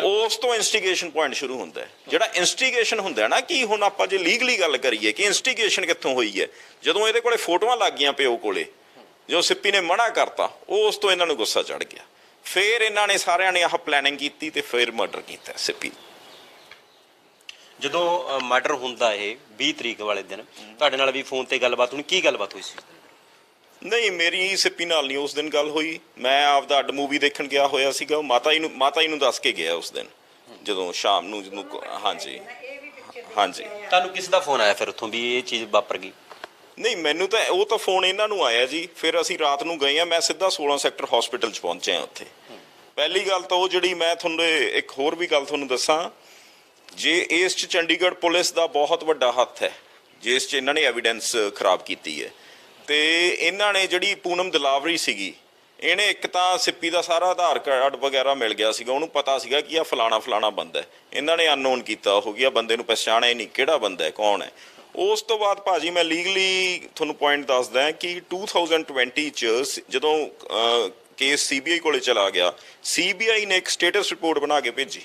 ਉਸ ਤੋਂ ਇਨਸਟੀਗੇਸ਼ਨ ਪੁਆਇੰਟ ਸ਼ੁਰੂ ਹੁੰਦਾ ਹੈ। ਜਿਹੜਾ ਇਨਸਟੀਗੇਸ਼ਨ ਹੁੰਦਾ ਨਾ, ਕਿ ਹੁਣ ਆਪਾਂ ਜੇ ਲੀਗਲੀ ਗੱਲ ਕਰੀਏ ਕਿ ਇਨਸਟੀਗੇਸ਼ਨ ਕਿੱਥੋਂ ਹੋਈ ਹੈ, ਜਦੋਂ ਇਹਦੇ ਕੋਲੇ ਫੋਟੋਆਂ ਲੱਗ ਗਈਆਂ ਪਿਓ ਕੋਲੇ, ਜੋ ਸਿੱਪੀ ਨੇ ਮਨਾ ਕਰਤਾ, ਉਸ ਤੋਂ ਇਹਨਾਂ ਨੂੰ ਗੁੱਸਾ ਚੜ ਗਿਆ। ਫਿਰ ਇਹਨਾਂ ਨੇ ਸਾਰਿਆਂ ਨੇ ਆਹ ਪਲੈਨਿੰਗ ਕੀਤੀ ਤੇ ਫਿਰ ਮਰਡਰ ਕੀਤਾ ਸਿੱਪੀ। ਜਦੋਂ ਮਰਡਰ ਹੁੰਦਾ ਇਹ 20 ਤਰੀਕ ਵਾਲੇ ਦਿਨ ਤੁਹਾਡੇ ਨਾਲ ਵੀ ਫੋਨ ਤੇ ਗੱਲਬਾਤ ਹੋਣੀ, ਕੀ ਗੱਲਬਾਤ ਹੋਈ ਸੀ? ਨਹੀਂ, ਮੇਰੀ ਸਿੱਪੀ ਨਾਲ ਨਹੀਂ ਉਸ ਦਿਨ ਗੱਲ ਹੋਈ। ਮੈਂ ਆਪਦਾ ਅੱਡ ਮੂਵੀ ਦੇਖਣ ਗਿਆ ਹੋਇਆ ਸੀਗਾ। ਉਹ ਮਾਤਾ ਜੀ ਨੂੰ ਦੱਸ ਕੇ ਗਿਆ ਉਸ ਦਿਨ, ਜਦੋਂ ਸ਼ਾਮ ਨੂੰ ਹਾਂਜੀ ਹਾਂਜੀ। ਤੁਹਾਨੂੰ ਕਿਸ ਦਾ ਫੋਨ ਆਇਆ ਫਿਰ ਉੱਥੋਂ ਵੀ ਇਹ ਚੀਜ਼ ਵਾਪਰ ਗਈ? ਨਹੀਂ, ਮੈਨੂੰ ਤਾਂ ਉਹ ਤਾਂ ਫੋਨ ਇਹਨਾਂ ਨੂੰ ਆਇਆ ਜੀ। ਫਿਰ ਅਸੀਂ ਰਾਤ ਨੂੰ ਗਏ ਆ, ਮੈਂ ਸਿੱਧਾ 16 ਸੈਕਟਰ ਹਸਪੀਟਲ 'ਚ ਪਹੁੰਚਿਆ ਉੱਥੇ। ਪਹਿਲੀ ਗੱਲ ਤਾਂ ਉਹ ਜਿਹੜੀ ਮੈਂ ਤੁਹਾਨੂੰ ਇੱਕ ਹੋਰ ਵੀ ਗੱਲ ਤੁਹਾਨੂੰ ਦੱਸਾਂ, ਜੇ ਇਸ 'ਚ ਚੰਡੀਗੜ੍ਹ ਪੁਲਿਸ ਦਾ ਬਹੁਤ ਵੱਡਾ ਹੱਥ ਹੈ, ਜਿਸ 'ਚ ਇਹਨਾਂ ਨੇ ਐਵੀਡੈਂਸ ਖਰਾਬ ਕੀਤੀ ਹੈ। ਤੇ ਇਹਨਾਂ ਨੇ ਜਿਹੜੀ ਪੂਨਮ ਦਿਲਾਵਰੀ ਸੀਗੀ, ਇਹਨੇ ਇੱਕ ਤਾਂ ਸਿੱਪੀ ਦਾ ਸਾਰਾ ਆਧਾਰ ਕਾਰਡ ਵਗੈਰਾ ਮਿਲ ਗਿਆ ਸੀਗਾ, ਉਹਨੂੰ ਪਤਾ ਸੀਗਾ ਕਿ ਆ ਫਲਾਣਾ ਬੰਦਾ। ਇਹਨਾਂ ਨੇ ਅਨਨੋਨ ਕੀਤਾ ਹੋ ਗਿਆ, ਬੰਦੇ ਨੂੰ ਪਛਾਣਿਆ ਨਹੀਂ ਕਿਹੜਾ ਬੰਦਾ ਹੈ, ਕੌਣ ਹੈ। ਉਸ ਤੋਂ ਬਾਅਦ ਭਾਜੀ ਮੈਂ ਲੀਗਲੀ ਤੁਹਾਨੂੰ ਪੁਆਇੰਟ ਦੱਸਦਾ ਕਿ 2020 'ਚ ਜਦੋਂ ਕੇਸ CBI ਕੋਲੇ ਚਲਾ ਗਿਆ, CBI ਨੇ ਇੱਕ ਸਟੇਟਸ ਰਿਪੋਰਟ ਬਣਾ ਕੇ ਭੇਜੀ।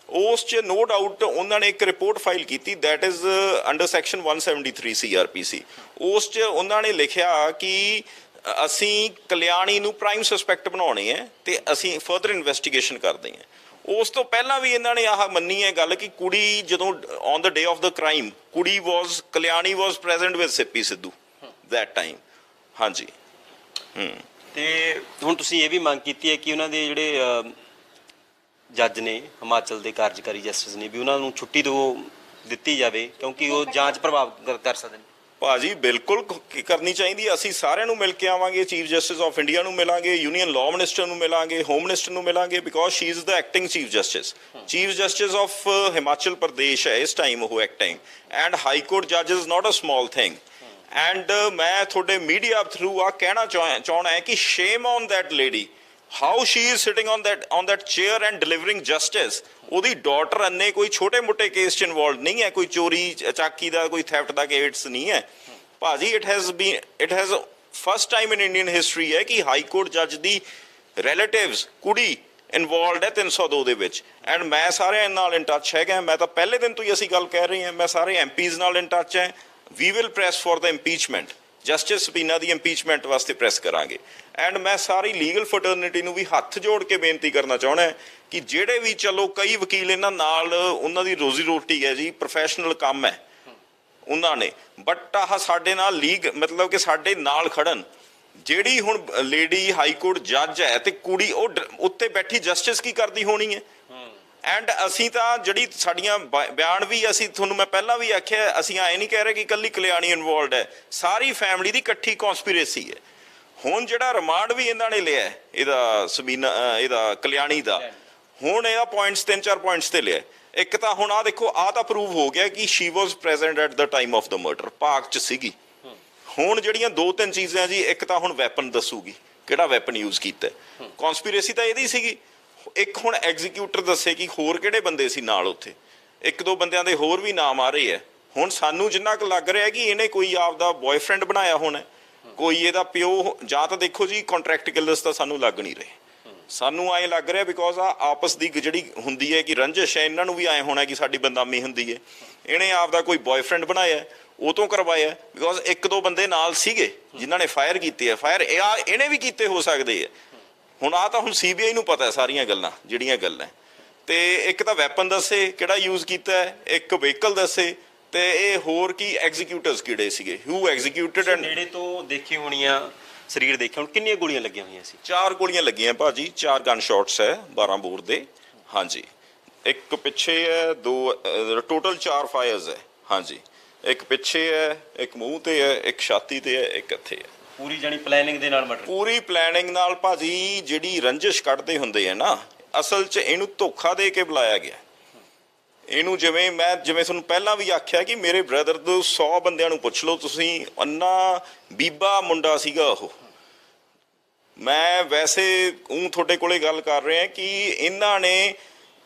ਉਸ 'ਚ ਨੋ ਡਾਊਟ ਉਹਨਾਂ ਨੇ ਇੱਕ ਰਿਪੋਰਟ ਫਾਈਲ ਕੀਤੀ, that is under section 173 CRPC। ਉਸ 'ਚ ਉਹਨਾਂ ਨੇ ਲਿਖਿਆ ਕਿ ਅਸੀਂ ਕਲਿਆਣੀ ਨੂੰ ਪ੍ਰਾਈਮ ਸਸਪੈਕਟ ਬਣਾਉਣੇ ਹੈ ਤੇ ਅਸੀਂ ਫਰਦਰ ਇਨਵੈਸਟੀਗੇਸ਼ਨ ਕਰਦੇ ਹਾਂ। ਉਸ ਤੋਂ ਪਹਿਲਾਂ ਵੀ ਇਹਨਾਂ ਨੇ ਆਹ ਮੰਨੀ ਹੈ ਗੱਲ ਕਿ ਕੁੜੀ ਜਦੋਂ on the day of the crime, Kalyani was present with Sippy Sidhu that time. ਹਾਂਜੀ। ਤੇ ਹੁਣ ਤੁਸੀਂ ਇਹ ਵੀ ਮੰਗ ਕੀਤੀ ਹੈ ਕਿ ਉਹਨਾਂ ਦੇ ਜਿਹੜੇ ਜੱਜ ਨੇ, ਹਿਮਾਚਲ ਦੇ ਕਾਰਜਕਾਰੀ ਜਸਟਿਸ ਨੇ, ਵੀ ਉਹਨਾਂ ਨੂੰ ਛੁੱਟੀ ਦਿੱਤੀ ਜਾਵੇ, ਕਿਉਂਕਿ ਉਹ ਜਾਂਚ ਪ੍ਰਭਾਵਿਤ ਕਰ ਸਕਦੇ ਨੇ। ਭਾਜੀ ਬਿਲਕੁਲ ਕਰਨੀ ਚਾਹੀਦੀ ਹੈ। ਅਸੀਂ ਸਾਰਿਆਂ ਨੂੰ ਮਿਲ ਕੇ ਆਵਾਂਗੇ, ਚੀਫ ਜਸਟਿਸ ਆਫ ਇੰਡੀਆ ਨੂੰ ਮਿਲਾਂਗੇ, ਯੂਨੀਅਨ ਲਾਅ ਮਿਨਿਸਟਰ ਨੂੰ ਮਿਲਾਂਗੇ, ਹੋਮ ਮਿਨਿਸਟਰ ਨੂੰ ਮਿਲਾਂਗੇ, because she is the acting chief justice of Himachal Pradesh ਹੈ ਇਸ ਟਾਈਮ ਉਹ ਐਕਟਿੰਗ, ਐਂਡ ਹਾਈ ਕੋਰਟ ਜੱਜ is not a small thing. And ਮੈਂ ਤੁਹਾਡੇ ਮੀਡੀਆ ਥਰੂ ਆ ਕਹਿਣਾ ਚਾਹਣਾ ਹੈ ਕਿ shame on that lady, how she is sitting on that chair and delivering justice. ਉਹਦੀ ਡਾਟਰ ਅੰਨੇ ਕੋਈ ਛੋਟੇ ਮੋਟੇ ਕੇਸ 'ਚ ਇਨਵੋਲਵ ਨਹੀਂ ਹੈ, ਕੋਈ ਚੋਰੀ ਚਾਕੀ ਦਾ, ਕੋਈ ਥੈਫਟ ਦਾ ਕੇਸ ਨਹੀਂ ਹੈ ਭਾਜੀ। It has first time in Indian history ਹੈ ਕਿ ਹਾਈ ਕੋਰਟ ਜੱਜ ਦੀ ਰਿਲੇਟਿਵਸ ਕੁੜੀ ਇਨਵੋਲਵਡ ਹੈ 302 ਦੇ ਵਿੱਚ। ਐਂਡ ਮੈਂ ਸਾਰਿਆਂ ਨਾਲ ਇਨ ਟੱਚ ਹੈਗਾ। ਮੈਂ ਤਾਂ ਪਹਿਲੇ ਦਿਨ ਤੋਂ ਹੀ ਅਸੀਂ ਗੱਲ ਕਹਿ ਰਹੇ ਹਾਂ, ਮੈਂ ਸਾਰੇ MPs ਨਾਲ ਇਨ ਟੱਚ ਹੈ। We will press for the impeachment, justice Sabina ਦੀ ਇੰਪੀਚਮੈਂਟ ਵਾਸਤੇ ਪ੍ਰੈਸ ਕਰਾਂਗੇ। ਐਂਡ ਮੈਂ ਸਾਰੀ ਲੀਗਲ ਫਰਟਰਨਿਟੀ ਨੂੰ ਵੀ ਹੱਥ ਜੋੜ ਕੇ ਬੇਨਤੀ ਕਰਨਾ ਚਾਹੁੰਦਾ ਕਿ ਜਿਹੜੇ ਵੀ, ਚਲੋ ਕਈ ਵਕੀਲ ਇਹਨਾਂ ਨਾਲ, ਉਹਨਾਂ ਦੀ ਰੋਜ਼ੀ ਰੋਟੀ ਹੈ ਜੀ, ਪ੍ਰੋਫੈਸ਼ਨਲ ਕੰਮ ਹੈ ਉਹਨਾਂ ਨੇ, ਬਟ ਆਹ ਸਾਡੇ ਨਾਲ ਮਤਲਬ ਕਿ ਸਾਡੇ ਨਾਲ ਖੜਨ। ਜਿਹੜੀ ਹੁਣ ਲੇਡੀ ਹਾਈ ਕੋਰਟ ਜੱਜ ਹੈ ਤੇ ਕੁੜੀ ਉਹ ਉੱਤੇ ਬੈਠੀ ਜਸਟਿਸ ਕੀ ਕਰਦੀ ਹੋਣੀ ਹੈ। ਐਂਡ ਅਸੀਂ ਤਾਂ ਜਿਹੜੀ ਸਾਡੀਆਂ ਬਿਆਨ ਵੀ, ਅਸੀਂ ਤੁਹਾਨੂੰ ਮੈਂ ਪਹਿਲਾਂ ਵੀ ਆਖਿਆ, ਅਸੀਂ ਐਂ ਨਹੀਂ ਕਹਿ ਰਹੇ ਕਿ ਇਕੱਲੀ ਕਲਿਆਣੀ ਇਨਵੋਲਵਡ ਹੈ, ਸਾਰੀ ਫੈਮਿਲੀ ਦੀ ਇਕੱਠੀ ਕੌਂਸਪੀਰੇਸੀ ਹੈ। ਹੁਣ ਜਿਹੜਾ ਰਿਮਾਂਡ ਵੀ ਇਹਨਾਂ ਨੇ ਲਿਆ ਇਹਦਾ ਕਲਿਆਣੀ ਦਾ, ਹੁਣ ਇਹਦਾ ਪੁਆਇੰਟਸ 3-4 ਪੁਆਇੰਟਸ ਤੇ ਲਿਆ। ਇੱਕ ਤਾਂ ਹੁਣ ਆਹ ਦੇਖੋ, ਆਹ ਤਾਂ ਪ੍ਰੂਵ ਹੋ ਗਿਆ ਕਿ she was present at the time of the murder, park 'ਚ ਸੀਗੀ। ਹੁਣ ਜਿਹੜੀਆਂ 2-3 ਚੀਜ਼ਾਂ ਜੀ, ਇੱਕ ਤਾਂ ਹੁਣ ਵੈਪਨ ਦੱਸੂਗੀ, ਕਿਹੜਾ ਵੈਪਨ ਯੂਜ਼ ਕੀਤਾ। ਕੌਂਸਪੀਰੇਸੀ ਤਾਂ ਇਹਦੀ ਸੀਗੀ। ਇੱਕ ਹੁਣ ਐਗਜ਼ੀਕਿਊਟਰ ਦੱਸੇ ਕਿ ਹੋਰ ਕਿਹੜੇ ਬੰਦੇ ਸੀ ਨਾਲ ਉੱਥੇ, 1-2 ਬੰਦਿਆਂ ਦੇ ਹੋਰ ਵੀ ਨਾਮ ਆ ਰਹੇ ਆ। ਹੁਣ ਸਾਨੂੰ ਜਿੰਨਾ ਕੁ ਲੱਗ ਰਿਹਾ ਕਿ ਇਹਨੇ ਕੋਈ ਆਪਦਾ ਬॉयਫ੍ਰੈਂਡ ਬਣਾਇਆ ਹੋਣਾ, ਕੋਈ ਇਹਦਾ ਪਿਓ, ਜਾਂ ਤਾਂ ਦੇਖੋ ਜੀ ਕੰਟਰੈਕਟ ਕਿਲਰਸ ਤਾਂ ਸਾਨੂੰ ਲੱਗ ਨਹੀਂ ਰਹੇ। ਸਾਨੂੰ ਐਂ ਲੱਗ ਰਿਹਾ ਬਿਕੋਜ਼ ਆਪਸ ਦੀ ਜਿਹੜੀ ਹੁੰਦੀ ਹੈ ਕਿ ਰੰਜਿਸ਼ ਹੈ, ਇਹਨਾਂ ਨੂੰ ਵੀ ਐਂ ਹੋਣਾ ਕਿ ਸਾਡੀ ਬਦਨਾਮੀ ਹੁੰਦੀ ਹੈ। ਇਹਨੇ ਆਪਦਾ ਕੋਈ ਬॉयਫ੍ਰੈਂਡ ਬਣਾਇਆ, ਉਹ ਤੋਂ ਕਰਵਾਇਆ, ਬਿਕੋਜ਼ 1-2 ਬੰਦੇ ਨਾਲ ਸੀਗੇ ਜਿਨ੍ਹਾਂ ਨੇ ਫਾਇਰ ਕੀਤੇ ਆ। ਫਾਇਰ ਇਹਨੇ ਵੀ ਕੀਤੇ ਹੋ ਸਕਦੇ ਆ। ਹੁਣ ਆਹ ਤਾਂ ਹੁਣ CBI ਨੂੰ ਪਤਾ ਹੈ ਸਾਰੀਆਂ ਗੱਲਾਂ ਜਿਹੜੀਆਂ ਗੱਲਾਂ। ਤੇ ਇੱਕ ਤਾਂ ਵੈਪਨ ਦੱਸੇ ਕਿਹੜਾ ਯੂਜ਼ ਕੀਤਾ ਹੈ, ਇੱਕ ਵਹੀਕਲ ਦੱਸੇ, ਤੇ ਇਹ ਹੋਰ ਕੀ ਐਗਜ਼ੀਕਿਊਟਰਸ ਕਿਹੜੇ ਸੀਗੇ, ਹੂ ਐਗਜ਼ੀਕਿਊਟਡ। ਐਂਡ ਨੇੜੇ ਤੋਂ ਦੇਖੀ ਹੋਣੀਆਂ, ਸਰੀਰ ਦੇਖਿਆ, ਹੁਣ ਕਿੰਨੀਆਂ ਗੋਲੀਆਂ ਲੱਗੀਆਂ ਹੋਈਆਂ ਸੀ? 4 ਗੋਲੀਆਂ ਲੱਗੀਆਂ ਭਾਜੀ, 4 ਗਨ ਸ਼ਾਟਸ ਹੈ 12 ਬੋਰ ਦੇ। ਹਾਂਜੀ, ਇੱਕ ਪਿੱਛੇ ਹੈ, 2 ਟੋਟਲ 4 ਫਾਇਰਸ ਹੈ। ਹਾਂਜੀ, ਇੱਕ ਪਿੱਛੇ ਹੈ, ਇੱਕ ਮੂੰਹ ਤੇ ਹੈ, ਇੱਕ ਛਾਤੀ ਤੇ ਹੈ, ਇੱਕ ਇੱਥੇ ਹੈ। ਪੂਰੀ ਜਾਨੀ ਪਲੈਨਿੰਗ ਦੇ ਨਾਲ ਮਰਡਰ? ਪੂਰੀ ਪਲੈਨਿੰਗ ਨਾਲ ਭਾਜੀ। ਜਿਹੜੀ ਰੰਜਿਸ਼ ਕੱਢਦੇ ਹੁੰਦੇ ਆ ਨਾ, ਅਸਲ 'ਚ ਇਹਨੂੰ ਧੋਖਾ ਦੇ ਕੇ ਬੁਲਾਇਆ ਗਿਆ ਇਹਨੂੰ। ਜਿਵੇਂ ਤੁਹਾਨੂੰ ਪਹਿਲਾਂ ਵੀ ਆਖਿਆ ਕਿ ਮੇਰੇ ਬ੍ਰਦਰ ਤੋਂ 100 ਬੰਦਿਆਂ ਨੂੰ ਪੁੱਛ ਲਓ ਤੁਸੀਂ, ਅੰਨਾ ਬੀਬਾ ਮੁੰਡਾ ਸੀਗਾ ਉਹ। ਮੈਂ ਵੈਸੇ ਤੁਹਾਡੇ ਕੋਲੇ ਗੱਲ ਕਰ ਰਿਹਾ ਕਿ ਇਹਨਾਂ ਨੇ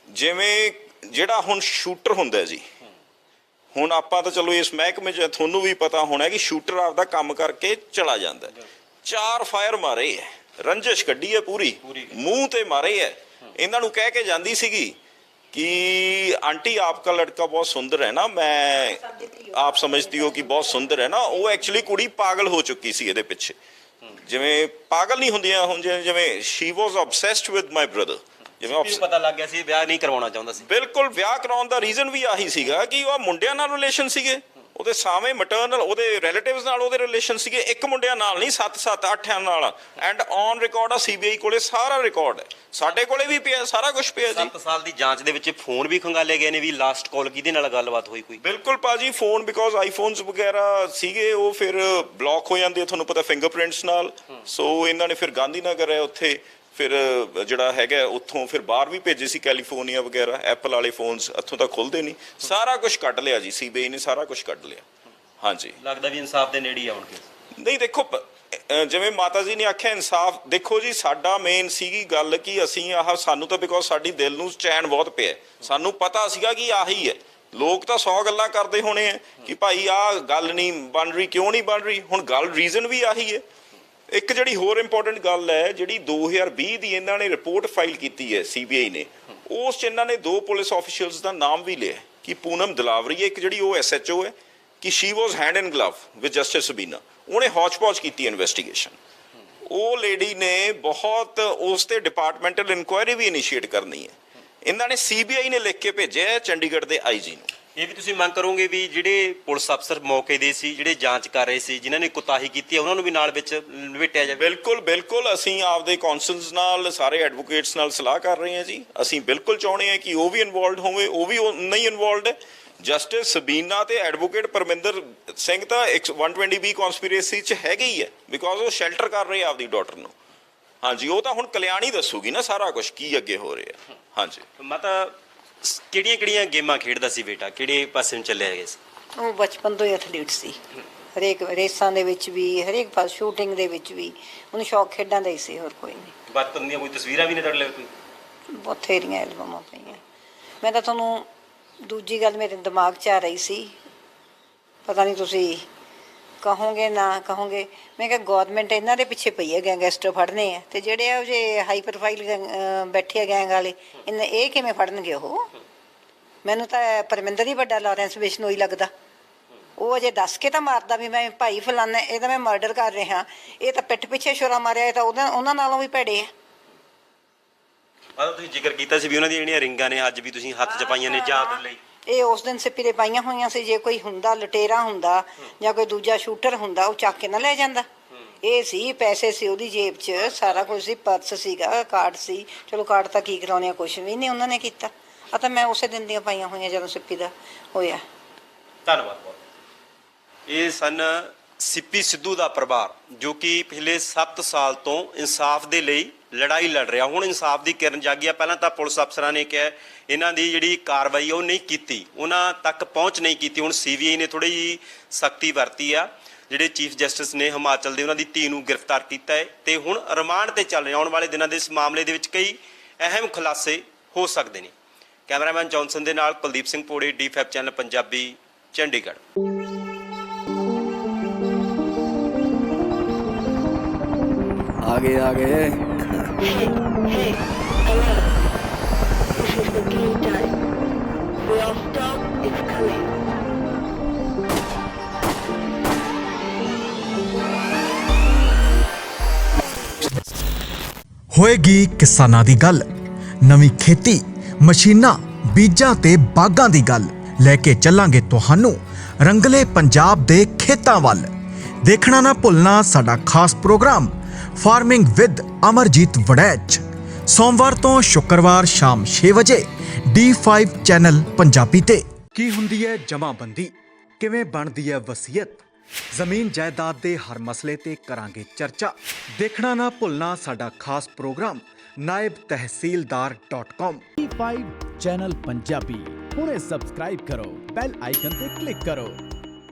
ਜਿਵੇਂ ਜਿਹੜਾ ਹੁਣ ਸ਼ੂਟਰ ਹੁੰਦਾ ਜੀ, ਹੁਣ ਆਪਾਂ ਤਾਂ ਚਲੋ ਇਸ ਮਹਿਕਮੇ 'ਚ ਤੁਹਾਨੂੰ ਵੀ ਪਤਾ ਹੋਣਾ ਕਿ ਸ਼ੂਟਰ ਆਪਦਾ ਕੰਮ ਕਰਕੇ ਚਲਾ ਜਾਂਦਾ। 4 ਫਾਇਰ ਮਾਰੇ ਹੈ, ਰੰਜਿਸ਼ ਕੱਢੀ ਹੈ ਪੂਰੀ, ਮੂੰਹ ਤੇ ਮਾਰੇ ਹੈ। ਇਹਨਾਂ ਨੂੰ ਕਹਿ ਕੇ ਜਾਂਦੀ ਸੀਗੀ कि आंटी आपका लड़का बहुत सुंदर है ना, मैं आप समझती हो कि बहुत सुंदर है ना। वो एक्चुअली कुड़ी पागल हो चुकी सी ਇਹਦੇ ਪਿੱਛੇ, ਜਿਵੇਂ ਪਾਗਲ ਨਹੀਂ ਹੁੰਦੀਆਂ ਹੁਣ, ਜਿਵੇਂ she was obsessed with my brother, ਜਿਵੇਂ ਪਤਾ ਲੱਗ ਗਿਆ ਸੀ ਵਿਆਹ ਨਹੀਂ ਕਰਵਾਉਣਾ ਚਾਹੁੰਦਾ ਸੀ। ਬਿਲਕੁਲ, ਵਿਆਹ ਕਰਾਉਣ ਦਾ ਰੀਜ਼ਨ ਵੀ ਆਹੀ ਸੀਗਾ ਕਿ ਉਹ ਮੁੰਡਿਆਂ ਨਾਲ ਰਿਲੇਸ਼ਨ ਸੀਗੇ ਉਹਦੇ, ਸਾਵੇਂ ਮਟਰਨਲ ਉਹਦੇ ਰਿਲੇਟਿਵਸ ਨਾਲ ਉਹਦੇ ਰਿਲੇਸ਼ਨ ਸੀਗੇ, ਇੱਕ ਮੁੰਡਿਆਂ ਨਾਲ ਨਹੀਂ 7-7 8 ਨਾਲ। ਐਂਡ ਔਨ ਰਿਕਾਰਡ ਆ, ਸੀਬੀਆਈ ਕੋਲੇ ਸਾਰਾ ਰਿਕਾਰਡ ਹੈ, ਸਾਡੇ ਕੋਲੇ ਵੀ ਪਿਆ, ਸਾਰਾ ਕੁਝ ਪਿਆ ਜੀ। 7 ਸਾਲ ਦੀ ਜਾਂਚ ਦੇ ਵਿੱਚ ਫੋਨ ਵੀ ਖੰਗਾਲੇ ਗਏ ਨੇ ਵੀ ਲਾਸਟ ਕਾਲ ਕਿਹਦੇ ਨਾਲ ਗੱਲਬਾਤ ਹੋਈ ਕੋਈ? ਬਿਲਕੁਲ ਭਾਜੀ, ਫੋਨ ਬਿਕੋਜ਼ ਆਈਫੋਨਸ ਵਗੈਰਾ ਸੀਗੇ, ਉਹ ਫਿਰ ਬਲੌਕ ਹੋ ਜਾਂਦੇ ਤੁਹਾਨੂੰ ਪਤਾ ਫਿੰਗਰਪ੍ਰਿੰਟਸ ਨਾਲ। ਸੋ ਇਹਨਾਂ ਨੇ ਫਿਰ ਗਾਂਧੀ ਨਗਰ ਹੈ ਉੱਥੇ, ਫਿਰ ਜਿਹੜਾ ਹੈਗਾ ਉੱਥੋਂ ਫਿਰ ਬਾਹਰ ਵੀ ਭੇਜੇ ਸੀ, ਕੈਲੀਫੋਰਨੀਆ ਵਗੈਰਾ, ਐਪਲ ਵਾਲੇ ਫੋਨਸ ਇੱਥੋਂ ਤਾਂ ਖੁੱਲਦੇ ਨਹੀਂ, ਸਾਰਾ ਕੁਝ ਕੱਢ ਲਿਆ ਜੀ ਸੀਬੀਆਈ ਨੇ, ਸਾਰਾ ਕੁਝ ਕੱਢ ਲਿਆ। ਹਾਂਜੀ, ਲੱਗਦਾ ਵੀ ਇਨਸਾਫ ਦੇ ਨੇੜੇ ਆਉਣ ਕੇ ਨਹੀਂ। ਦੇਖੋ ਜਿਵੇਂ ਮਾਤਾ ਜੀ ਨੇ ਆਖਿਆ ਇਨਸਾਫ, ਦੇਖੋ ਜੀ ਸਾਡਾ ਮੇਨ ਸੀਗੀ ਗੱਲ ਕਿ ਅਸੀਂ ਸਾਨੂੰ ਤਾਂ ਬਿਕੋਜ਼ ਸਾਡੀ ਦਿਲ ਨੂੰ ਚੈਨ ਬਹੁਤ ਪਿਆ, ਸਾਨੂੰ ਪਤਾ ਸੀਗਾ ਕਿ ਆਹੀ ਹੈ। ਲੋਕ ਤਾਂ 100 ਗੱਲਾਂ ਕਰਦੇ ਹੋਣੇ ਆ ਕਿ ਭਾਈ ਆਹ ਗੱਲ ਨਹੀਂ ਬਣ ਰਹੀ, ਕਿਉਂ ਨਹੀਂ ਬਣ ਰਹੀ, ਹੁਣ ਗੱਲ ਰੀਜ਼ਨ ਵੀ ਆਹੀ ਹੈ। ਇੱਕ ਜਿਹੜੀ ਹੋਰ ਇੰਪੋਰਟੈਂਟ ਗੱਲ ਹੈ, ਜਿਹੜੀ 2020 ਦੀ ਇਹਨਾਂ ਨੇ ਰਿਪੋਰਟ ਫਾਈਲ ਕੀਤੀ ਹੈ ਸੀਬੀਆਈ ਨੇ, ਉਸ 'ਚ ਇਹਨਾਂ ਨੇ 2 ਪੁਲਿਸ ਆਫੀਸ਼ੀਅਲਸ ਦਾ ਨਾਮ ਵੀ ਲਿਆ ਕਿ ਪੂਨਮ ਦਿਲਾਵਰੀ ਹੈ ਇੱਕ ਜਿਹੜੀ ਉਹ SHO ਹੈ, ਕਿ she was hand in glove with justice Sabina. ਉਹਨੇ ਹੌਚ-ਪੌਚ ਕੀਤੀ ਇਨਵੈਸਟੀਗੇਸ਼ਨ। ਉਹ ਲੇਡੀ ਨੇ ਬਹੁਤ ਉਸ ਤੇ ਡਿਪਾਰਟਮੈਂਟਲ ਇਨਕੁਆਇਰੀ ਵੀ ਇਨੀਸ਼ੀਏਟ ਕਰਨੀ ਹੈ। ਇਹਨਾਂ ਨੇ ਸੀਬੀਆਈ ਨੇ ਲਿਖ ਕੇ ਭੇਜਿਆ ਹੈ ਚੰਡੀਗੜ੍ਹ ਦੇ IG ਨੂੰ। ਇਹ ਵੀ ਤੁਸੀਂ ਮੰਗ ਕਰੋਗੇ ਵੀ ਜਿਹੜੇ ਪੁਲਿਸ ਅਫਸਰ ਮੌਕੇ ਦੇ ਸੀ, ਜਿਹੜੇ ਜਾਂਚ ਕਰ ਰਹੇ ਸੀ, ਜਿਨ੍ਹਾਂ ਨੇ ਕੁਤਾਹੀ ਕੀਤੀ ਹੈ, ਉਹਨਾਂ ਨੂੰ ਵੀ ਨਾਲ ਵਿੱਚ ਲਪੇਟਿਆ ਜਾਵੇ? ਬਿਲਕੁਲ ਬਿਲਕੁਲ, ਅਸੀਂ ਆਪਦੇ ਕੌਂਸਲਸ ਨਾਲ, ਸਾਰੇ ਐਡਵੋਕੇਟਸ ਨਾਲ ਸਲਾਹ ਕਰ ਰਹੇ ਹਾਂ ਜੀ। ਅਸੀਂ ਬਿਲਕੁਲ ਚਾਹੁੰਦੇ ਹਾਂ ਕਿ ਉਹ ਵੀ ਇਨਵੋਲਵਡ ਹੋਵੇ, ਉਹ ਵੀ ਨਹੀਂ ਇਨਵੋਲਵਡ ਹੈ। ਜਸਟਿਸ ਸਬੀਨਾ ਤੇ ਐਡਵੋਕੇਟ ਪਰਮਿੰਦਰ ਸਿੰਘ ਤਾਂ 120B ਕਨਸਪੀਰੇਸੀ 'ਚ ਹੈਗੇ ਹੀ ਹੈ, ਬਿਕੋਜ਼ ਉਹ ਸ਼ੈਲਟਰ ਕਰ ਰਹੇ ਆਪਦੀ ਡਾਟਰ ਨੂੰ। ਹਾਂਜੀ, ਉਹ ਤਾਂ ਹੁਣ ਕਲਿਆਣੀ ਦੱਸੂਗੀ ਨਾ ਸਾਰਾ ਕੁਝ ਕੀ ਅੱਗੇ ਹੋ ਰਿਹਾ। ਹਾਂਜੀ, ਮਾਤਾ ਕਿਹੜੀਆਂ ਗੇਮਾਂ ਖੇਡਦਾ ਸੀ ਬੇਟਾ, ਕਿਹੜੇ ਪਾਸੇ ਨੂੰ ਚੱਲਿਆ ਗਿਆ ਸੀ? ਉਹ ਬਚਪਨ ਤੋਂ ਹੀ ਐਥਲੀਟ ਸੀ, ਹਰੇਕ ਰੇਸਾਂ ਦੇ ਵਿੱਚ ਵੀ, ਹਰੇਕ ਪਾਸ ਸ਼ੂਟਿੰਗ ਦੇ ਵਿੱਚ ਵੀ ਉਹਨੂੰ ਸ਼ੌਕ ਖੇਡਾਂ ਦਾ ਹੀ ਸੀ, ਹੋਰ ਕੋਈ ਨਹੀਂ। ਬਚਪਨ ਦੀਆਂ ਕੋਈ ਤਸਵੀਰਾਂ ਵੀ ਨੇ ਤੁਹਾਡੇ ਲਈ ਕੋਈ? ਬਥੇਰੀਆਂ ਐਲਬਮਾਂ ਪਈਆਂ। ਮੈਂ ਤਾਂ ਤੁਹਾਨੂੰ ਦੂਜੀ ਗੱਲ ਮੇਰੇ ਦਿਮਾਗ 'ਚ ਆ ਰਹੀ ਸੀ, ਪਤਾ ਨਹੀਂ ਤੁਸੀਂ ਕਹੋਗੇ ਨਾ ਕਹੋਗੇ। ਮੈਂ ਕਿਹਾ ਗੌਰਮੈਂਟ ਇਹਨਾਂ ਦੇ ਪਿੱਛੇ ਪਈ ਹੈ, ਗੈਂਗਸਟਰ ਫੜਨੇ ਆ, ਤੇ ਜਿਹੜੇ ਉਹ ਜੇ ਹਾਈ ਪ੍ਰੋਫਾਈਲ ਬੈਠੇ ਆ ਗੈਂਗ ਵਾਲੇ, ਇਹ ਕਿਵੇਂ ਫੜਨਗੇ? ਉਹ ਮੈਨੂੰ ਤਾਂ ਪਰਮਿੰਦਰ ਹੀ ਵੱਡਾ ਲਾਰੈਂਸ ਬਿਸ਼ਨੋਈ ਲੱਗਦਾ। ਉਹ ਅਜੇ ਦੱਸ ਕੇ ਤਾਂ ਮਾਰਦਾ ਵੀ ਮੈਂ ਭਾਈ ਫਲਾਨਾ, ਇਹਦਾ ਮੈਂ ਮਰਡਰ ਕਰ ਰਿਹਾ, ਇਹ ਤਾਂ ਪਿੱਠ ਪਿੱਛੇ ਛੁਰਾ ਮਾਰਿਆ, ਇਹ ਤਾਂ ਉਹਨਾਂ ਨਾਲੋਂ ਵੀ ਭੈੜੇ ਆ। ਤੁਸੀਂ ਜ਼ਿਕਰ ਕੀਤਾ ਸੀ ਵੀ ਉਹਨਾਂ ਦੀਆਂ ਜਿਹੜੀਆਂ ਰਿੰਗਾਂ ਨੇ ਅੱਜ ਵੀ ਤੁਸੀਂ ਹੱਥ 'ਚ ਪਾਈਆਂ ਨੇ ਯਾਦ ਲਈ। ਇਹ ਉਸ ਦਿਨ ਸਿੱਪੀ ਦੇ ਪਾਈਆਂ ਹੋਈਆਂ ਸੀ, ਜੇ ਕੋਈ ਹੁੰਦਾ ਲਟੇਰਾ ਹੁੰਦਾ ਜਾਂ ਕੋਈ ਦੂਜਾ ਸ਼ੂਟਰ ਹੁੰਦਾ, ਉਹ ਚੱਕ ਕੇ ਨਾ ਲੈ ਜਾਂਦਾ। ਇਹ ਸੀ ਪੈਸੇ ਸੀ ਉਹਦੀ ਜੇਬ 'ਚ, ਸਾਰਾ ਕੁਝ ਸੀ, ਪਰਸ ਸੀਗਾ, ਕਾਰਡ ਸੀ। ਚਲੋ ਕਾਰਡ ਤਾਂ ਕੀ ਕਰਾਉਣੇ ਆ, ਕੁਛ ਵੀ ਨਹੀਂ ਉਹਨਾਂ ਨੇ ਕੀਤਾ। ਆ ਤਾਂ ਮੈਂ ਉਸੇ ਦਿਨ ਦੀਆਂ ਪਾਈਆਂ ਹੋਈਆਂ ਜਦੋਂ ਸਿੱਪੀ ਦਾ ਹੋਇਆ। ਧੰਨਵਾਦ ਬਹੁਤ। ਇਹ ਸਨ ਸਿੱਪੀ ਸਿੱਧੂ ਦਾ ਪਰਿਵਾਰ, ਜੋ ਕਿ ਪਿਛਲੇ 7 ਸਾਲ ਤੋਂ ਇਨਸਾਫ ਦੇ ਲਈ ਲੜਾਈ ਲੜ ਰਿਹਾ। ਹੁਣ ਇਨਸਾਫ ਦੀ ਕਿਰਨ ਜਾਗੀ ਆ। ਪਹਿਲਾਂ ਤਾਂ ਪੁਲਿਸ ਅਫਸਰਾਂ ਨੇ ਕਿਹਾ ਇਹਨਾਂ ਦੀ ਜਿਹੜੀ ਕਾਰਵਾਈ ਉਹ ਨਹੀਂ ਕੀਤੀ, ਉਹਨਾਂ ਤੱਕ ਪਹੁੰਚ ਨਹੀਂ ਕੀਤੀ। ਹੁਣ ਸੀਬੀਆਈ ਨੇ ਥੋੜੀ ਜਿਹੀ ਸਖਤੀ ਵਰਤੀ ਆ। ਜਿਹੜੇ ਚੀਫ ਜਸਟਿਸ ਨੇ ਹਿਮਾਚਲ ਦੇ, ਉਹਨਾਂ ਦੀ ਧੀ ਨੂੰ ਗ੍ਰਿਫਤਾਰ ਕੀਤਾ ਹੈ ਤੇ ਹੁਣ ਰਿਮਾਂਡ ਤੇ ਚੱਲ ਰਿਹਾ। ਆਉਣ ਵਾਲੇ ਦਿਨਾਂ ਦੇ ਇਸ ਮਾਮਲੇ ਦੇ ਵਿੱਚ ਕਈ ਅਹਿਮ ਖੁਲਾਸੇ ਹੋ ਸਕਦੇ ਨੇ। ਕੈਮਰਾਮੈਨ ਜੌਨਸਨ ਦੇ ਨਾਲ ਕੁਲਦੀਪ ਸਿੰਘ ਪੋੜੇ, D5 ਚੈਨਲ ਪੰਜਾਬੀ, ਚੰਡੀਗੜ੍ਹ। आगे Hey, hello. This is the key time. We all stop, it's clear. ਹੋਏਗੀ ਕਿਸਾਨਾਂ ਦੀ ਗੱਲ, ਨਵੀਂ ਖੇਤੀ, ਮਸ਼ੀਨਾਂ, ਬੀਜਾਂ ਤੇ ਬਾਗਾਂ ਦੀ ਗੱਲ ਲੈ ਕੇ ਚੱਲਾਂਗੇ ਤੁਹਾਨੂੰ ਰੰਗਲੇ ਪੰਜਾਬ ਦੇ ਖੇਤਾਂ ਵੱਲ। ਦੇਖਣਾ ਨਾ ਭੁੱਲਣਾ ਸਾਡਾ ਖਾਸ programme farming with Amarjit Warraich, ਸੋਮਵਾਰ ਤੋਂ ਸ਼ੁੱਕਰਵਾਰ ਸ਼ਾਮ 6 ਵਜੇ D5 ਚੈਨਲ ਪੰਜਾਬੀ ਤੇ। ਕੀ ਹੁੰਦੀ ਹੈ ਜਮਾਬੰਦੀ, ਕਿਵੇਂ ਬਣਦੀ ਹੈ ਵਸੀਅਤ, ਜ਼ਮੀਨ ਜਾਇਦਾਦ ਦੇ ਹਰ ਮਸਲੇ ਤੇ ਕਰਾਂਗੇ ਚਰਚਾ। ਦੇਖਣਾ ਨਾ ਭੁੱਲਣਾ ਸਾਡਾ ਖਾਸ programme naibtehsildar.com। D5 channel Punjabi ਹੁਣੇ ਸਬਸਕ੍ਰਾਈਬ ਕਰੋ, ਬੈਲ ਆਈਕਨ ਤੇ ਕਲਿੱਕ ਕਰੋ।